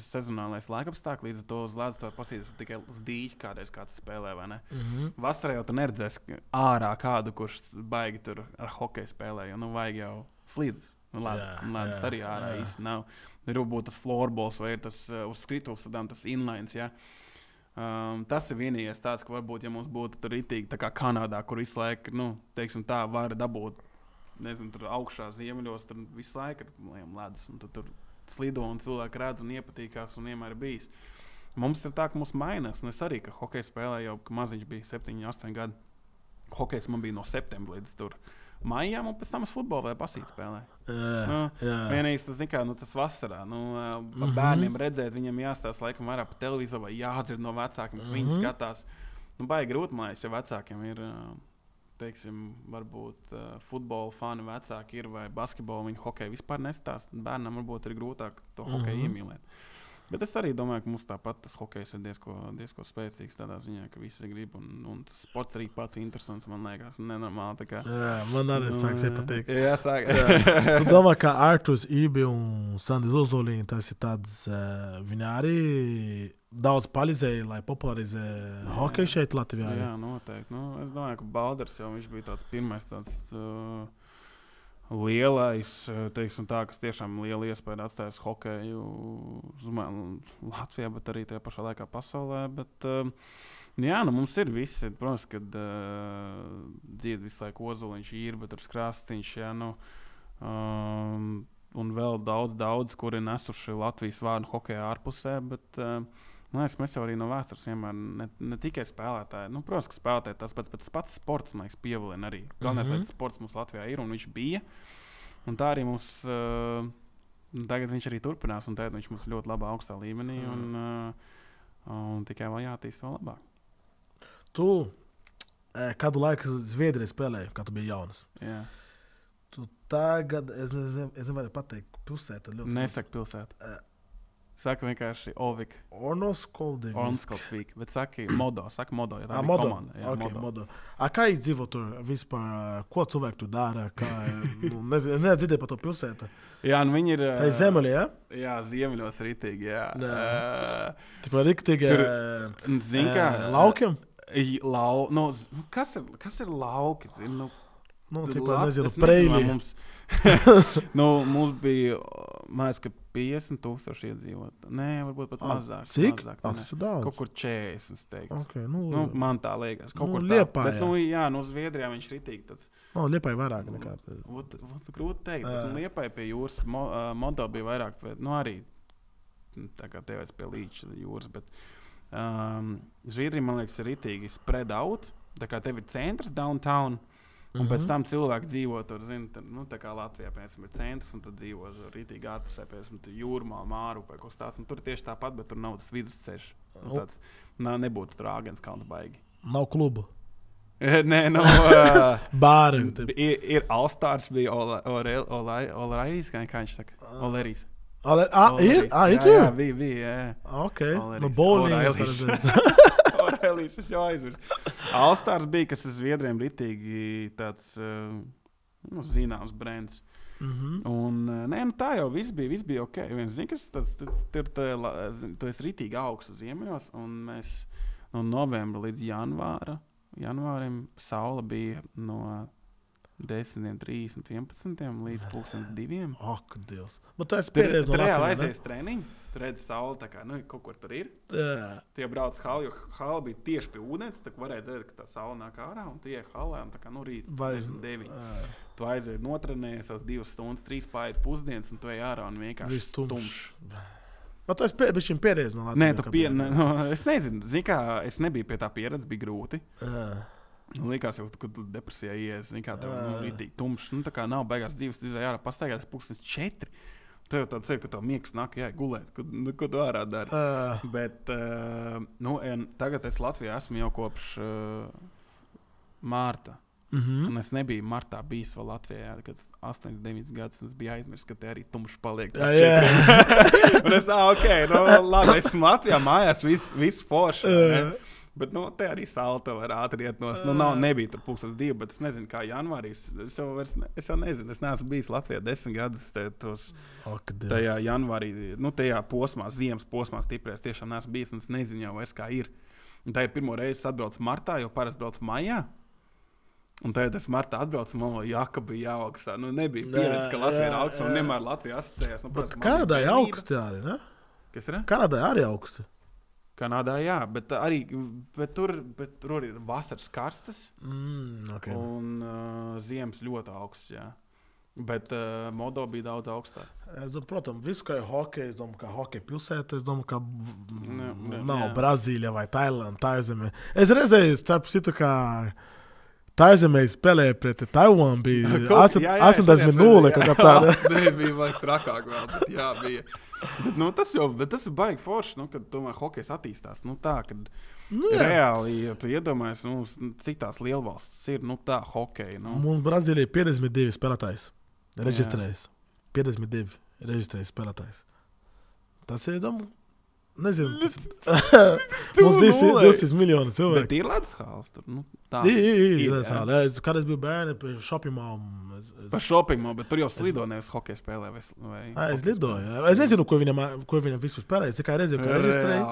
sezonālais laikapstākļi, līdz ar to uz ledus tu var pasīties tikai uz dīķi kādreiz kāds spēlē, vai ne? Vasarā jau tu neredzēsi ārā kādu, kurš baigi tur ar hokeju spēlē, jo vajag jau slīdes. Ledus arī ārā īsti nav. Ir varbūt tas floorballs vai ir tas uz skrituļsadām, tas inlines, ja. Tas ir vienīgais tāds, ka varbūt, ja mums būtu tur ritīgi, tā kā Kanādā, kur visu laiku, teiksim tā, var dabūt, nezinu, tur augšā ziemeļos, tur visu laiku ir ledus, un tur slido un cilvēki redz un iepatīkās un vienmēr ir bijis. Mums ir tā, ka mums mainās, un es arī, ka hokeja spēlē jau, ka maziņš bija 7, 8 gadi. Hokejs man bija no septembra līdz tur maijām, un pēc tam es futbolu vai basīt spēlēju. Vienīgs, tas vasarā. Bērniem redzēt, viņam jāstāsta laikam vairāk pa televizoru vai jādzird no vecākiem, ka viņi skatās. Baigi grūti, man liekas, ja vecākiem ir, teiksim, varbūt futbola fani vecāki ir vai basketbolu, viņi hokeju vispār nestāst. Bērnam varbūt ir grūtāk to hokeju iemīlēt. Bet es arī domāju, ka mums tāpat tas hokejs ir diezko spēcīgs tādā ziņā, ka visi grib, un tas sports arī pats interesants, man liekas, un nenormāli. Jā, man arī sāks iepatīk. Jā, sāk. Tu domā, ka Arturs Ibi un Sandi Zuzoliņi, tas ir tāds, viņi arī daudz palīdzēja, lai popularizē hokeju šeit Latvijā. Jā, noteikti. Es domāju, ka Balders jau viņš bija tāds pirmais tāds... lielais, teiksim tā, kas tiešām liela iespēja atstājis hokeju Latvijā, bet arī tajā pašā laikā pasaulē. Bet, mums ir visi, protams, kad dzied visu laiku Ozoliņš, Īrbeturis, Krastīņš, un vēl daudz, kuri nesuši Latvijas vārdu hokejā ārpusē, bet mēs jau arī no vēstures vienmēr ne tikai spēlētāji. Protams, ka spēlētāji tas pats, bet tas pats sports, man liekas, pievilina arī. Galvenais, lai tas sports mums Latvijā ir, un viņš bija. Un tā arī mums, tagad viņš arī turpinās, un tagad viņš mums ļoti labā augstā līmenī, un tikai vēl jātīst vēl labāk. Tu kādu laiku Zviedrijā spēlēji, kad tu biji jaunas? Jā. Tu tagad, es nevaru pateikt, pilsēta ļoti... Nesaka pilsēta. Saka vienkārši Ovik. Ornoskoldivis. Bet saka Modo, ja tā bija komanda. Jā, Modo. Kā izdzīvo tur vispār, ko cilvēki tu dara? Nedzirdēju par to pilsētu. Jā, viņi ir... Tā ir Ziemeļi, ja? Jā, Ziemeļos ritīgi, jā. Tipa ritīgi zin kā... Laukiem? Kas ir lauki? Tipa, nezinu, Preili. Mums bija, mēs, ka 50,000 iedzīvot. Nē, varbūt pat mazāk. Cik? Tas ir daudz. Kaut kur 40, teikt. Okay, man tā liekas. Kaut kur Liepājā. Tā. Bet, Zviedrijā viņš ritīgi tāds. Liepājā vairāk nekā. Grūti teikt, bet Liepājā pie jūras Modo bija vairāk, arī tā kā tevēs pie Līča jūras, bet Zviedrija, man liekas, ir ritīgi spread out. Tā kā tev ir centrs downtown, un pēc tam cilvēki dzīvo tur, tā kā Latvijā, piemēram, ir centrs, un tad dzīvo ritīgi ārpusē, piemēram, Jūrmā, Māru vai kaut kas tāds, un tur tieši tāpat, bet tur nav tas vidusceļš. Tāds, nebūtu tur Āgenskalns baigi. Nav klubu? Nē, Bāri. Ir All-Stars, bija Olarijs, kā viņš saka? Olarijs. Ir tur? Jā, bija, jā. Ok, Olarijs. Bowling. Aurēlijas, es jau aizmirsu. All-Stars bija, kas ar Zviedriem ritīgi tāds zināms brands. Un, tā jau viss bija ok. Viens zina, kas tu esi ritīgi augsts ziemeļos, un mēs no novembra līdz janvārim saule bija no 10:30, 11 līdz 2:00. Ak, Dievs. Bet tu esi pieredzējis no Latvijas, reāli aizies treniņu, tu redzi sauli tā kā, kaut kur tur ir. Tu jau brauc halu, jo hala bija tieši pie ūdens, tā varēja dzēt, ka tā saule nāk ārā, un tu iek halē, un tā kā, rīts 9. Tu aizies notrenējies, 2 stundas, 3 paiet pusdienas, un tu ej ārā un vienkārši tumšs. Bet tu esi bišķiņ pieredzējis no Latvijas. Es nezinu, es nebiju pie tā pieredze, bija grūti. Likās jau, kad tu depresijā ies, kā tev rītīgi tumšs. Tā kā nav beigās dzīves, tu izvēj ārā pastaigāties 4:00. Tev tāds ir, ka tev miegs nāk, gulēt, ko tu ārā dari. Bet tagad es Latvijā esmu jau kopš mārta. Un es nebiju martā bijis vēl Latvijā, kad 8-9 gadus es biju aizmirsis, ka te arī tumšs paliek. Un es labi, esmu Latvijā mājās, viss forši. Bet te arī salta var ātri iet nos. Nebija tur 2:00, bet es nezinu, kā janvārī. Es jau nezinu, es neesmu bijis Latvijā 10 gadus. Tajā janvārī, tajā posmā, ziemas posmā stiprēs tiešām neesmu bijis, un es nezinu jau vairs, kā ir. Un tā ir pirmo reizi atbraucu martā, jo parasti braucu maijā. Un tagad es martā atbraucu, man vēl jaka bija jāaugstā. Nebija pieredze, ka Latvija ir augsta, un vienmēr Latvija asociējās. Kanādā ir augsti arī, ne? Kas ir? Kanādā arī augsti. Kanādā, jā, bet tur ir vasaras karstas Okay. Un ziemas ļoti augsts, jā. Bet Moldova bija daudz augstāk. Es domāju, protams, visu, kā ir hokeja, es domāju, ka hokeja pilsēta, es domāju, ka nav Brazīlija vai Tailanda, Tārzemē. Es reizēju, starp citu, kā Tārzemē spēlēja pret Taiwan, bija 80-0, kaut kā tāda. Bija vairs trakāk vēl, bet jā, bija. Bet tas ir baigi forši, kad tomēr hokejs attīstās. Kad reāli, ja tu iedomājies, cik tās lielvalstis ir, tā hokeja. Mums Brazīlija ir 52 spēlētājs reģistrējis. 52 reģistrējis spēlētājs. Tas ir, nezinu, mums 200 miljoni cilvēki. Bet ir ledus hāls tur, Ir ledus hāls. Es kādreiz biju bērni par shopping mall. Par shopping mall, bet tur jau slido nevis hokeja spēlē vai es lidoju, jā. Es nezinu, ko viņam visu spēlēja. Tikai reizi, ka reģistrēja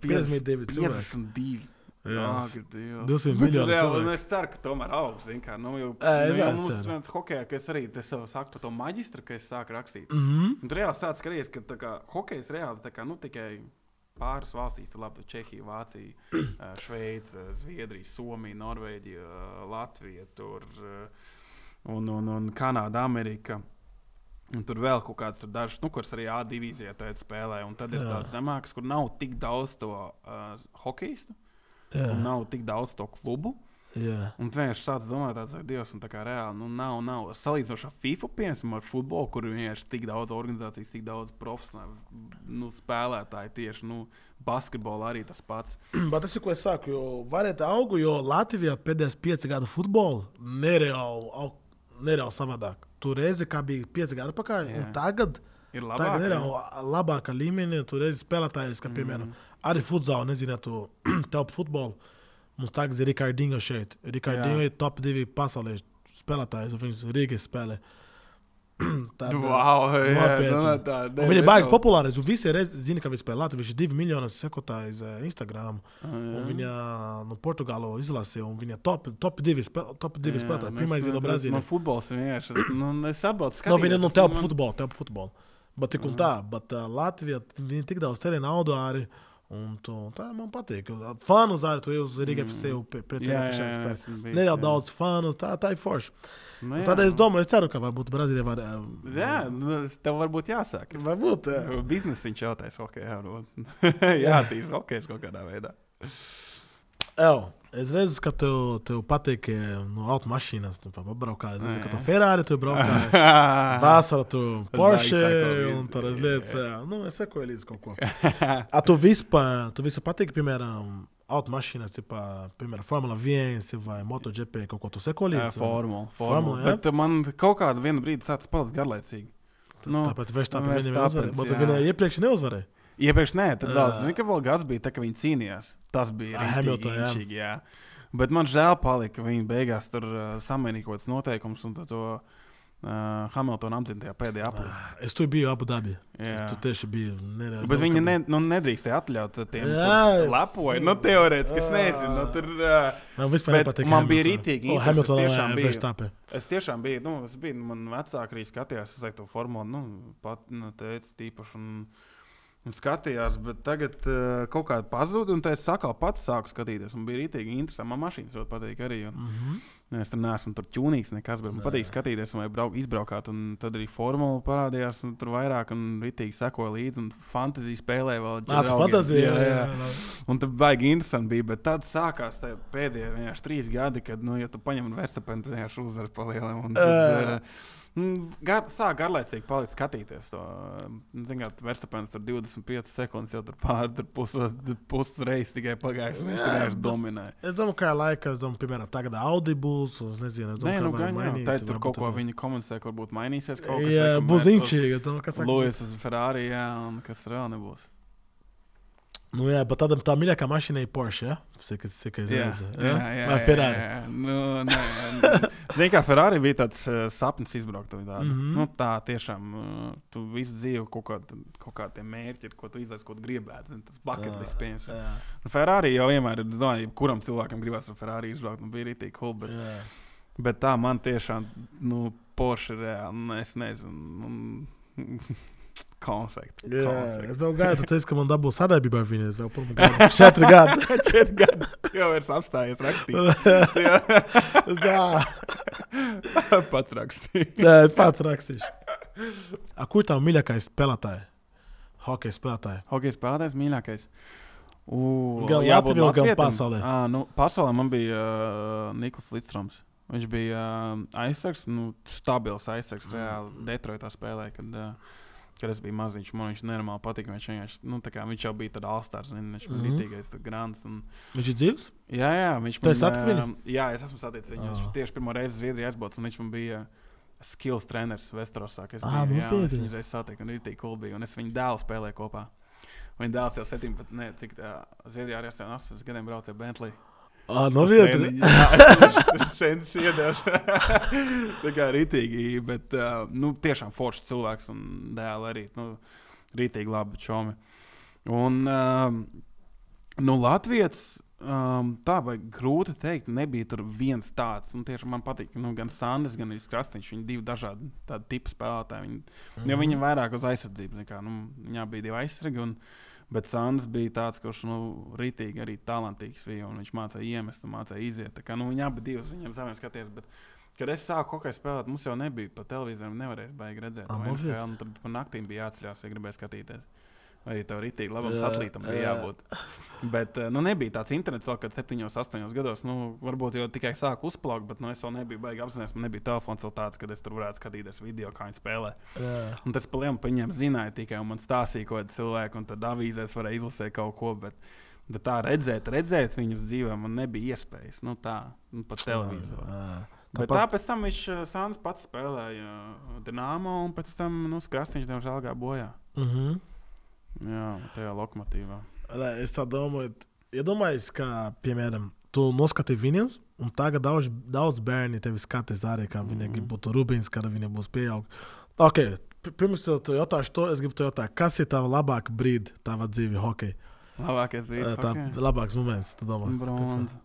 52 cilvēki. 200 miljoni cilvēki. Es ceru, ka tomēr augs, kā, mums hokejā, ka es arī te savu saku par to maģistru, ka es sāku rakstīt. Un tur reāli sāc skatīties, ka tā kā hokejs reāli tā kā, tikai pāris valstīs, labi, Čehija, Vācija, Šveica, Zviedrija, Somija, Norvēģija, Latvija, tur un Kanāda, Amerika. Un tur vēl kaut kāds ir dažs, kuras arī A divīzijā spēlē. Un tad ir tās zemākas, kur nav tik daudz to hokejistu. Un nav tik daudz to klubu. Un tu vienkārši sāc domāt tāds, Dievs, un tā kā reāli, nav. Salīdzinoši ar FIFA, piemēram, ar futbolu, kur vienkārši tik daudz organizācijas, tik daudz profesionāli spēlētāji tieši, basketbolā arī tas pats. Bet tas ir, ko es saku, jo variet augu, jo Latvijā pēdējās 5 gadu futbolu nereāli savādāk. Tu reizi, kā bija 5 gadu pakaļ, un tagad ir labāka līmenī, tu reizi spēlētājs, kā piemēram, arī futzālu, nezinu, tu telpu futbolu. Mums tagad ir Ricardinho šeit. Ricardinho ir top 2 pasaulē spēlētājs, un viņas Rīgas spēlē. Wow, viņi ir baigi populāri, un visi zina, ka viņi spēlē Latviju. Viņš ir 2 miljoni sekotājs Instagram, un viņa no Portugālo izlasīja, un viņa top 2 spēlētāji. Pirmais ir no Brazīlijas. Man futbols vienkārši, es atbaldu skatīties. Viņa no telpu futbolu. Bet tik un tā, bet Latvija, viņi tik daudz terē naudu arī. Un tā man patīk. Fanu zāri, tu uz Rīgas FCU pret FCU spēlē. Ne jau daudz fanu, tā ir forši. Tādēļ es domāju, es ceru, ka varbūt Brazīlija var... Jā, tev varbūt jāsāk. Varbūt, jā. Biznesiņš jautājs hokejā. Jātīst hokejs kaut kādā veidā. Es redzu, ka tev patīk no automašīnas, tu pabraukāji. Es redzu, ka tu Ferrari tu braukāji. Vasarā tu Porsche un tādas lietas. Es sekoju līdz kaut ko. Tu vispār patīk, piemēram, automašīnas, piemēram, Formula 1 vai MotoGP, kaut ko tu sekoju līdz? Formula, jā. Bet man kaut kādu vienu brīdi sācis palicis garlaicīgi. Tāpēc viņš tā viņa neuzvarēja. Bet viņa iepriekš neuzvarēja. Iepriekš nē, tad vēl, zinu, ka vēl gads bija tā, ka viņi cīnījās. Tas bija Hamilton, rītīgi, jā. Bet man žēl palika, ka viņi beigās tur samainīja kaut kāds noteikums un to Hamiltonu apdzina tajā pēdējā aplī. Es tur biju Abu Dhabi. Es tur tieši biju. Bet viņi nedrīkstēja atļaut tiem, kurus lepoja. Nu, teorētiski, es nezinu. Tur, man bija rītīgi interesi. Es tiešām biju, man vecāki arī skatījās, es teiktu, formulu, pat teica tīpaši un skatījās, bet tagad kaut kāda pazuda, un tā es sakal pats sāku skatīties, un bija rītīgi interesanti. Man mašīnas ļoti patīk arī, un es tur neesmu tur ķūnīgs nekas, bet man patīk skatīties, un vai izbraukāt, un tad arī formula parādījās, un tur vairāk, un rītīgi sekoja līdzi, un fantazija spēlē vēl. Fantazija, jā. Un tad baigi interesanti bija, bet tad sākās tā pēdējie vienkārši 3 gadi, kad, ja tu paņem un Verstappen, tu vienkārši uzvar palielam, un tad... Sāk garlaicīgi palikt skatīties to. Zināt, Verstappens tur 25 sekundes jau tur puses reizes tikai pagājis, un viņš tur vienkārši dominē. Es domāju, kā laika, piemēram, tagad Audi būs, es nezinu, mainīt. Tā tur kaut ko viņi komunicē, kur būtu mainīsies kaut kas. Jā, būs inčīgi, kas saka. Lewis uz Ferrari, jā, un kas vēl nebūs. Nu jā, bet tādam tā mīļākā mašīna ir Porsche, ja? Cik es redzu. Vai Ferrari? Zini, kā Ferrari bija tāds sapnis izbraukt. Tā tiešām, tu visu dzīvi kaut kādi mērķi ir, ko tu izlaiž, ko tu gribētu. Tas bucket list pieņems. Ferrari jau vienmēr ir, domāju, kuram cilvēkam gribās ar Ferrari izbraukt. Bija rītīgi cool, bet tā man tiešām, Porsche reāli, es nezinu. Konfekti. Es vēl gaidu, tu teici, ka man dabūs sadarbībā ar viņu. Es vēl pirmā gadu. 4 gadi. 4 gadi. Jau vairs apstājies rakstīt. Pats rakstīju. Pats rakstīšu. Kur tavu mīļākais spēlētāji? Hokeja spēlētāji? Hokeja spēlētājs mīļākais? Gan Latvijā, gan pasaulē. Pasaulē man bija Niklas Lidstroms. Viņš bija aizsargs, stabils aizsargs. Reāli Detroitā spēlēja, kad es biju maziņš, man viņš nenormāli patika. Viņš jau bija tāds all-stars, viņš bija rītīgais grants. Viņš ir dzīvs? Jā, viņš man... Tu esi atku viņu? Jā, es esmu saticis viņu. Viņš tieši pirmo reizi Zviedrijā aizbrauc, un viņš man bija skills treneris Vesterosā. Es viņu reiz satiku, un rītīgi cool bija. Un es viņu dēlu spēlēju kopā. Viņa dēls jau 17, Zviedrijā arī 18 gadiem braucēja Bentley. No vietas. Centis iedās. Tā kā rītīgi, bet tiešām foršs cilvēks un dēli arī. Rītīgi labi čomi. Un Latvijas, tā vai grūti teikt, nebija tur viens tāds. Un tieši man patīk, gan Sandis, gan Krastiņš, viņi 2 dažādi tādi tipi spēlētāji. Jo viņi vairāk uz aizsardzību. Viņā bija 2 aizsargi. Bet Sandis bija tāds, kurš rītīgi arī talantīgs bija, un viņš mācīja iemest un mācīja iziet. Tā kā viņi abi divas viņam saviem skaties, bet kad es sāku hokeju spēlēt, mums jau nebija pa televīzoram, nevarēja baigi redzēt. Un tad pa naktīm bija jāatceļās, ja gribēja skatīties. Arī tev rītīgi labam satelītam bija jābūt. Bet nebija tāds internets vēl, kad 7, 8 gados. Varbūt jau tikai sāku uzplaukt, bet es vēl nebiju baigi apzinājies. Man nebija telefons vēl tāds, kad es tur varētu skatīties video, kā viņi spēlē. Un tas pa lielu pa viņiem zināja tikai, un man stāstīja kaut kādi cilvēki, un tad avīzēs varēja izlasēt kaut ko. Bet tā redzēt viņus dzīvē man nebija iespējas. Tā, pa televizoru. Bet tā pēc tam viņš Sandis pats spēlēja Dinamo, un pēc tam Krastiņš diemžēl gāja bojā. Jā, tajā lokomotīvā. Es tā domāju, iedomājies, ka, piemēram, tu noskatīji viņus, un tagad daudz bērni tevi skatīs arī, kā viņi grib būt Rubins, kad viņi būs pieaugi. Ok, pirms tu jautāšu to, es gribu tu jautāt, kas ir tava labāka brīdi tava dzīvi hokeja? Labākais brīdis hokeja? Labāks moments, tu domā? Bronze.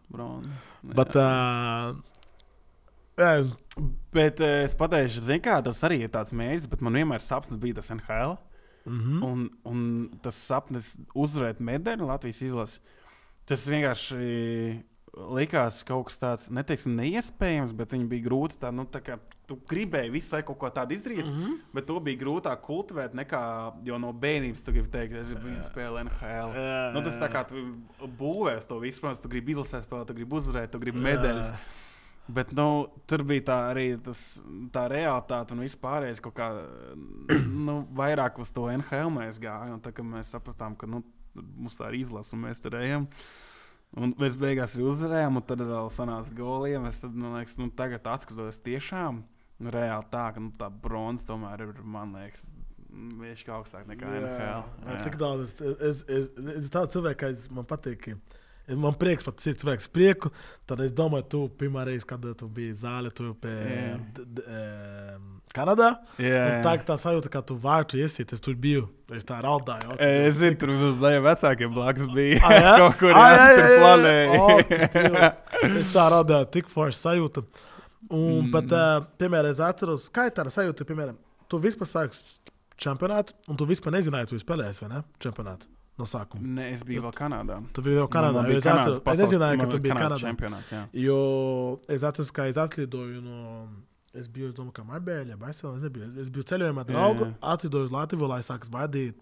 Bet es pateikšu, zini kā, tas arī ir tāds mērķis, bet man vienmēr sapnis bija tas NHL. Un tas sapnis uzvarēt medaļu Latvijas izlasi, tas vienkārši likās kaut kas tāds, neteiksim, neiespējams, bet viņi bija grūti tā kā tu gribēji visu laiku kaut ko tādu izdarīt, bet to bija grūtāk kultivēt nekā, jo no bērnības tu gribi teikt, es gribu spēlēt NHL. Tas tā kā tu būvēs to visu, protams, tu gribi izlasēt spēlēt, tu gribi uzvarēt, tu gribi medaļas. Bet tur bija tā realitāte un vispārējais kaut kā vairāk uz to NHL mēs gājām. Tā kā mēs sapratām, ka mums tā ir izlase un mēs tur ejam. Un mēs beigās arī uzvarējām, un tad vēl sanāca goliem. Es tad, man liekas, tagad atskatoties tiešām reāli tā, ka tā bronze tomēr ir, man liekas, viņš kā augstāk nekā NHL. Jā. Tik daudz. Es tādu cilvēku, ka man patīk. Man prieks pat cits cilvēks prieku. Tad es domāju, tu pirmā reize, kad tu biji zāle, tu pie Kanadā. Tā sajūta, ka tu vari tu iesiet, es tur biju. Es tā raudāju. Es zinu, tur vecākiem blakus bija. Kaut kur tur planēja. Es tā raudāju, tik forši sajūta. Bet, piemēram, es atceros, kā ir tāda sajūta, piemēram, tu vispār sāks čempionātu, un tu vispār nezināji, tu spēlēsi, vai ne? Čempionātu. No sākuma. Nē, es biju vēl Kanādā. Tu biji vēl Kanādā. Es nezināju, ka tu biji Kanādā. Čempionāts, jā. Jo es atceros, ka es atlidoju no... Es biju, es domāju, ka Marbēļa, Barcelona, es biju ceļojumā draugu, atlidoju uz Latviju, lai sākas vadīt.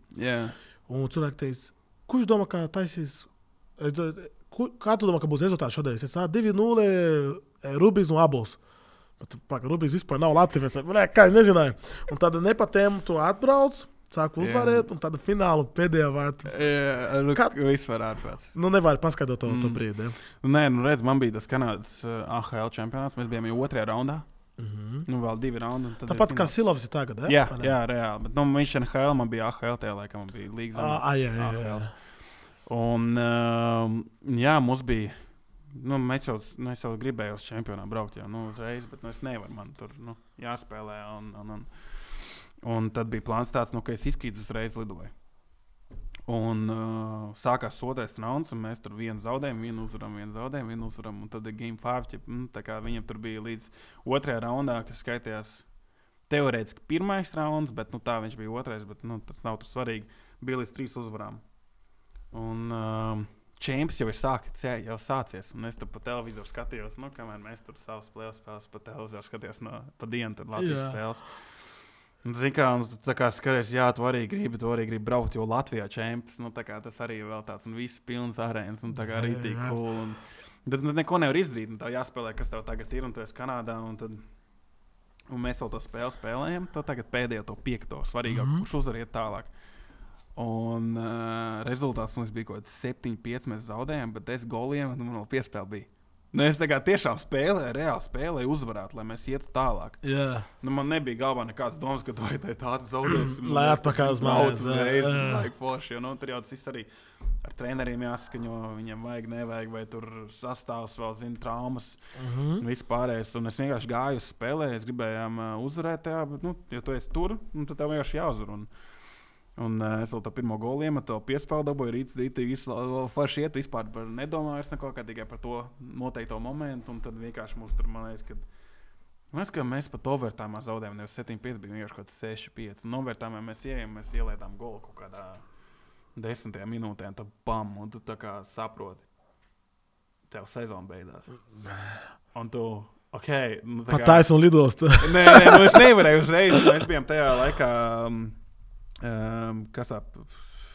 Un cilvēki teica, kurš domā, ka taisīs... Kā tu domā, ka būs rezultāts šodien? Es teicu, 2-0 Rubīgs un Abols. Bet Rubīgs vispār nav Latvijas. Kā es nezināju. Un tad nepatēmu tu atbrauc. Sāku uzvarēt, un tādu finālu pēdējā vārtu. Vispār ārprāts. Nevar paskaidrot to brīdi. Nē, redz, man bija tas Kanādas AHL čempionāts. Mēs bijām jau 2. raundā. Vēl 2 raundi. Tāpat kā Silovs ir tagad, Jā, reāli. Bet viņš NHL, man bija AHL tajā laikā, man bija līgas jā. Un, mums bija... Mēs jau gribēju uz čempionā braukt jau uzreiz, bet es nevaru. Man tur jāspēlē un tad bija plāns tāds, ka es izkrītu uzreiz lidoju. Un sākās 2. rauns, un mēs tur vienu zaudējumu, vienu uzvaram, un tad Game 5, tā kā viņam tur bija līdz 2. raundā, kas skaitījās teorētiski 1. rauns, bet tā viņš bija 2, bet tas nav tur svarīgi. Bija līdz 3 uzvarām. Un čempions jau ir sācies, un es tur pa televizoru skatījos, kamēr mēs tur savus spēles pa televizoru skatījos pa dienu, tad Latvijas spēles. Zini, tā kā skaties, tu arī gribi braukt, jo Latvijā čempions, tas arī vēl tāds, un viss pilns arēnas, un tā kā rītīgi cool. Tad neko nevar izdarīt, tā jāspēlē, kas tev tagad ir, un tu esi Kanādā, un mēs vēl to spēli spēlējam, to tagad pēdējo to 5. svarīgāk, kurš uzvariet tālāk. Un rezultāts mums bija kaut kāds 7-5, mēs zaudējām, bet 10 goliem, un man vēl piespēle bija. Es tiešām reāli spēlēju uzvarēt, lai mēs ietu tālāk. Man nebija galvā nekāds domas, ka vai tāda zaudēsim. Lai atpakaļ uz mājās. Tur jau tas viss arī ar treneriem jāsaskaņo, viņiem nevajag, vai tur sastāvs vēl zina traumas. Viss pārējais. Un es vienkārši gāju uz spēlē, es gribējām uzvarēt, bet, ja tu esi tur, tad tev vienkārši jāuzvar. Un es vēl to pirmo golu iemetu, piespēlu dabūju, rītīgi forši iet, vispār nedomāju neko, kā tikai par to noteikto momentu, un tad vienkārši mums tur, man liekas, ka mēs pat overtājumā zaudējām, nevis 7-5, bija vienkārši kaut 6-5, un overtājumā mēs ielaidām golu kaut kādā 10. minūtē, un tad bam, un tu tā kā saproti, tev sezona beidās. Un tu, okei. Pat taisnu lidost. Nē, es nevarēju uzreiz, mēs bijām tajā laikā... kas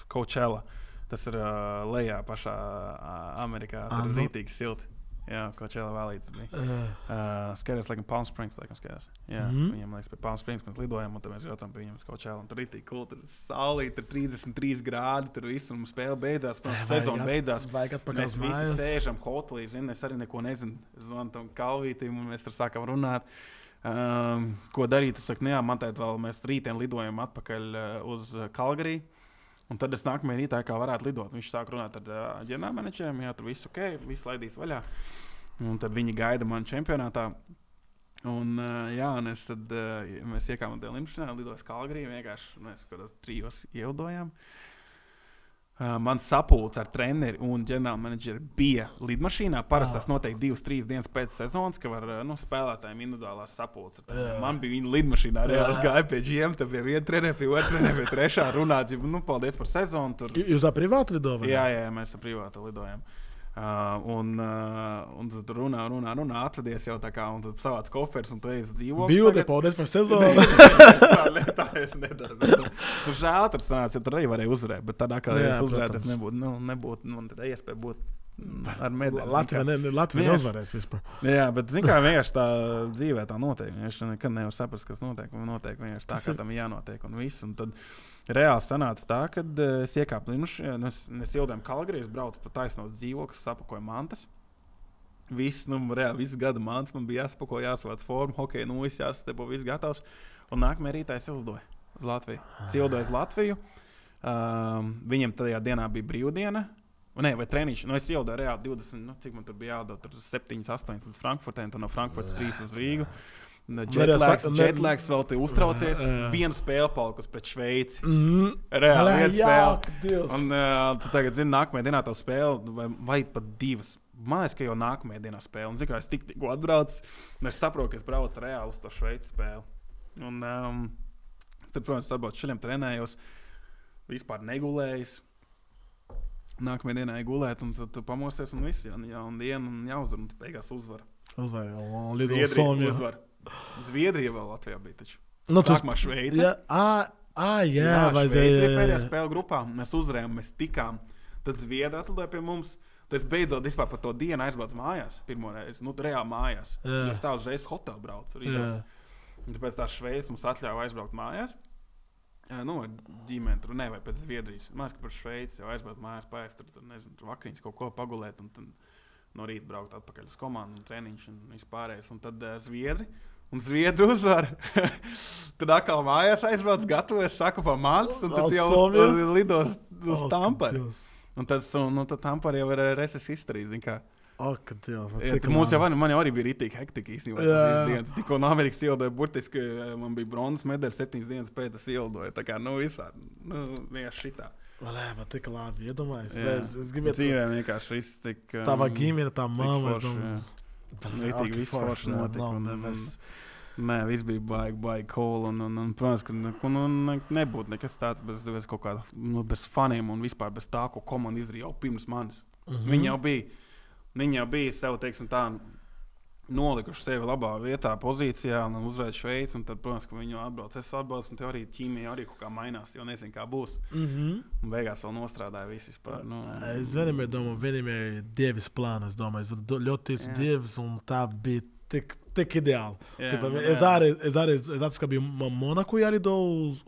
Coachella. Tas ir lejā pašā Amerikā. Tur ir rītīgi silti. Jā, Coachella valīts bija. Skaties, laikam Palm Springs, skaties. Jā, viņam liekas, pie Palm Springs mēs lidojam, un tad mēs jaucam pie viņam uz Coachella. Un tur rītīgi cool, tur saulīt, tur 33 grādi, tur viss, un spēle beidzās, sezona beidzās. Mēs visi sēžam hotelī, es arī neko nezinu. Es zvanu tam Kalvītim, un mēs tur sākam runāt. Ko darīt? Es saku, man tēt vēl, mēs rītdien lidojam atpakaļ uz Calgary, un tad es nākamajā rītā kā varētu lidot. Viņš sāk runāt ar ģenerālmenedžeriem, tur viss ok, viss laidīs vaļā. Un tad viņi gaida mani čempionātā. Un es tad, mēs iekāpām tajā lidmašīnā, lidojam Calgary, vienkārši mēs kādās 3 ielidojām. Mans sapulcs ar treneri un ģenerālmenedžeri bija lidmašīnā. Parasti tas notiek 2-3 dienas pēc sezonas, ka var spēlētājiem individuālās sapulces. Man bija viņa lidmašīnā, reāli gāja pie GM, tad pie viena trenera, pie otra trenera, pie trešā runāt. Paldies par sezonu. Tur. Jūs ar privātu lidojam? Jā, mēs ar privātu lidojam. Un tad runā, atvedies jau tā kā, un tad savāc koferis, un tu ej uz dzīvokli. Bilde, paldies par sezonu. Tā es nedaru. Tur žēl tur sanāca, ja tur arī varēja uzvarēt, bet tādā kā es uzvarētu, es nebūtu, man tad iespēja būt ar medaļu. Latvija neuzvarēs vispār. Jā, bet zin kā vienkārši tā dzīvē tā notiek. Es nekad nevaru saprast, kas notiek, un notiek vienkārši tā, kā tam jānotiek, un viss. Un tad reāli sanāca tā, kad es iekāpu lidmašīnā, es ielidojām Calgary, es braucu pa taisno dzīvokli, sapakoju mantas. Viss gada mantas man bija jāsapako, jāsavāc formu, hokeja, viss jāsastepo, viss gatavs. Un nākamajā rītā es izlidoju. uz Latviju. Es iedoju uz Latviju. Viņam tajā dienā bija brīvdiena. Nē, vai treniņš. Es iedoju reāli 20, cik man tur bija jādod, tur 7, 8 uz Frankfurtē, un no Frankfurtas 3 uz Rīgu. Jetlags vēl te uztraucies. Viena spēle palikusi pret Šveici. Reāli viena spēle. Un tu tagad zini, nākamajā dienā tavu spēle, vai pat 2. Man liekas, ka jau nākamajā dienā spēle. Un zinu, kā es tikko atbraucu, un es saprotu, ka es braucu reāli uz to Šveici spēli. Un tad, protams, es atbraucu šaļiem trenējos, vispār negulējis. Nākamajā dienā gulēt, un tu pamosies, un viss jauna diena, un jāuzvar, un tu beigās uzvar. Zviedrija uzvar. Zviedrija vēl Latvijā bija taču. Sākumā Šveice. Šveice pēdējā spēle grupā. Mēs uzvarējām, mēs tikām. Tad Zviedri atlidoja pie mums. Tad es beidzot vispār par to dienu aizbraucu mājās. Pirmoreiz, reāli mājās. Es tā uzreiz hotelu braucu. Un tāpēc tā Šveice mums atļāva aizbraukt mājās. Ģimeni tur vai pēc Zviedrijas. Mēs, ka par Šveici jau aizbraukt mājās, paēst tur, nezinu, tur vakariņas kaut ko pagulēt. Un tad no rīta braukt atpakaļ uz komandu un treniņš un vispārējais. Un tad Zviedri. Un Zviedri uzvar. Tad atkal mājās aizbrauc, gatavojas, saku pa mantas, un tad jau lidos uz Tampari. Un tad Tampari jau ir reses historija, zin kā. Man jau arī bija ritīgi hektika īstenībā. Tikko no Amerikas ieildoja, burtiski man bija bronzas medaļa 7 dienas pēc es ieildoju. Tā kā, vispār, vienkārši šitā. Vai tik labi iedomājies. Es gribētu... Dzīvēm vienkārši viss tik... Tava ģimene, tā mamma. Ritīgi viss forši notika. Nē, viss bija baigi cool. Un protams, ka nebūtu nekas tāds bez kaut kāda, bez faniem un vispār bez tā, ko komanda izdarīja jau pirms manis. Viņi jau bija sev, teiksim tā, nolikuši sevi labā vietā, pozīcijā un uzvarēja Šveici. Un tad, protams, ka viņi atbrauc, es atbrauc, un tev arī ķīmija arī kaut kā mainās, jo nezinu, kā būs. Un beigās vēl nostrādāja viss vispār. Es vienmēr domāju, Dievis plāns, es ļoti ticu Dievis, un tā bija tik ideāli. Es atceros, ka biju Monaku jālido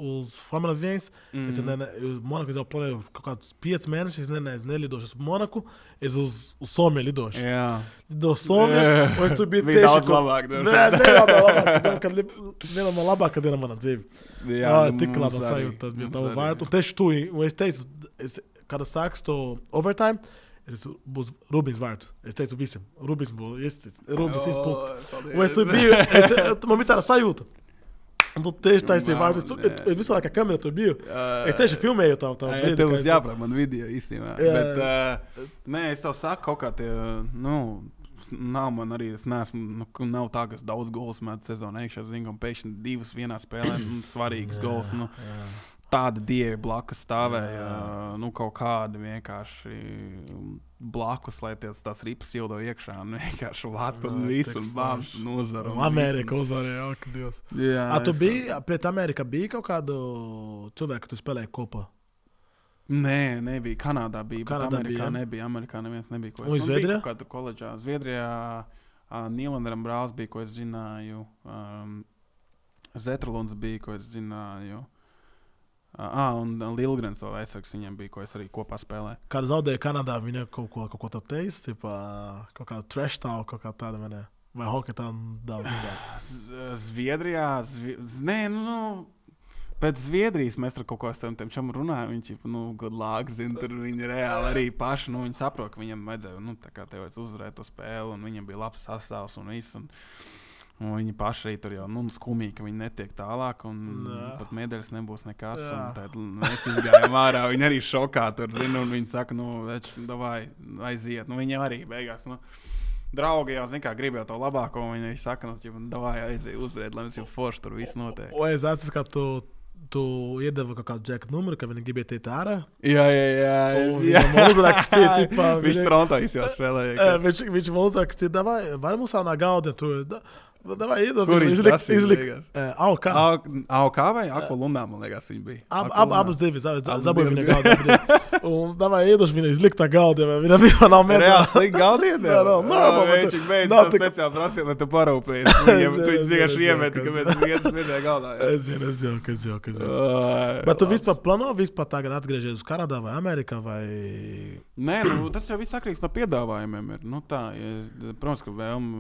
uz Formula 1. Monaku jau planēju kaut kādus 5 mēnešus, es nelidošu uz Monaku, es uz Somiju lidošu. Lido Somiju, un es tur biju tieši... Bija daudz labāk. Viena no labākā diena manā dzīvi. Tik labā sajūta. Un tieši tu, un es teicu, kad sāks to overtime, būs Rubins vārds. Es teicu visiem. Rubins būs izpult. Un es tur biju, man bija tāda sajūta. Un tu tieši taisīji vārdu. Es visu laikā kamera tur biju. Es tieši filmēju tā brīdi. Tev uz jāprāt man video īstenībā. Bet, es tev saku kaut kā tie, nav man arī, es neesmu, nav tā, ka es daudz gols mēdz sezonu iekšā, zinu, un pēkšņi 2 vienā spēlē, svarīgs gols, tāda dievi blakus stāvēja, kaut kādi vienkārši blakus, lai tās ripas iedo iekšā, un vienkārši vatu un visu, un bāms, un uzvaru. Amerika uzvarēja, ak, Dievs. Tu biji, pret Amerika bija kaut kādu cilvēku, tu spēlēji kopā? Nē, nebija. Kanādā bija, bet Amerikā nebija. Amerikā neviens nebija. Un Zviedrijā? Bija kādu koledžā. Zviedrijā Nīlanderam brālis bija, ko es zināju. Zetralons bija, ko es zināju. Un Lilgrens vēl aizsargs viņiem bija, ko es arī kopā spēlēju. Kad zaudēja Kanādā, viņa kaut ko tā teica, kaut kādu trash talk, kaut kā tāda, vai hokeja tā daudz? Zviedrijā, pēc Zviedrijas mēs tur kaut ko esam čam runājam, viņš god lāgu, zin, tur viņi reāli arī paši, viņi saprot, ka viņam vajadzēja, tā kā tev vajadz uzvarēt to spēli, un viņam bija labs sastāvs un viss, un viņi paši arī tur jau skumīgi, ka viņi netiek tālāk, un pat medaļas nebūs nekas, un tad mēs izgājām ārā, viņi arī šokā tur, zin, un viņi saka, davai, aiziet, viņi arī beigās, draugi jau, zin kā, grib jau to labāko, un viņi saka, davai, aiziet, uzvarēt, lai mums jau forši tur viss notiek. O, es atceros, ka tu iedeva kaut kādu džeka numuru, ka viņi gribēja teikt ārā. Jā. Man uzrakstīja, viņš Torontojas jau spēlēja. Viņš man uzrakstīja, davai, vai mums nav gaudia tu... Davai, kur viņš izlikt AOK. AOK vai Ako Lundā, man liekas, viņi bija. Abas divi, dabūja viņa gaudia. Un davai, iedoši viņa izlikt tā gaudia, vai viņa vispār nav medā. Reāli slikt gaudia? Viņš beidz tā speciāli prasīt, lai tu parūpējies. Tu viņš vienkārši iemeti, ka mēs viens medē galdā. Es jau. Bet tu vispār plano tagad atgriežies uz Kanādā vai Amerikā vai... Nē, tas jau viss sakrīgs no piedāvājumiem ir. Protams, ka vēlme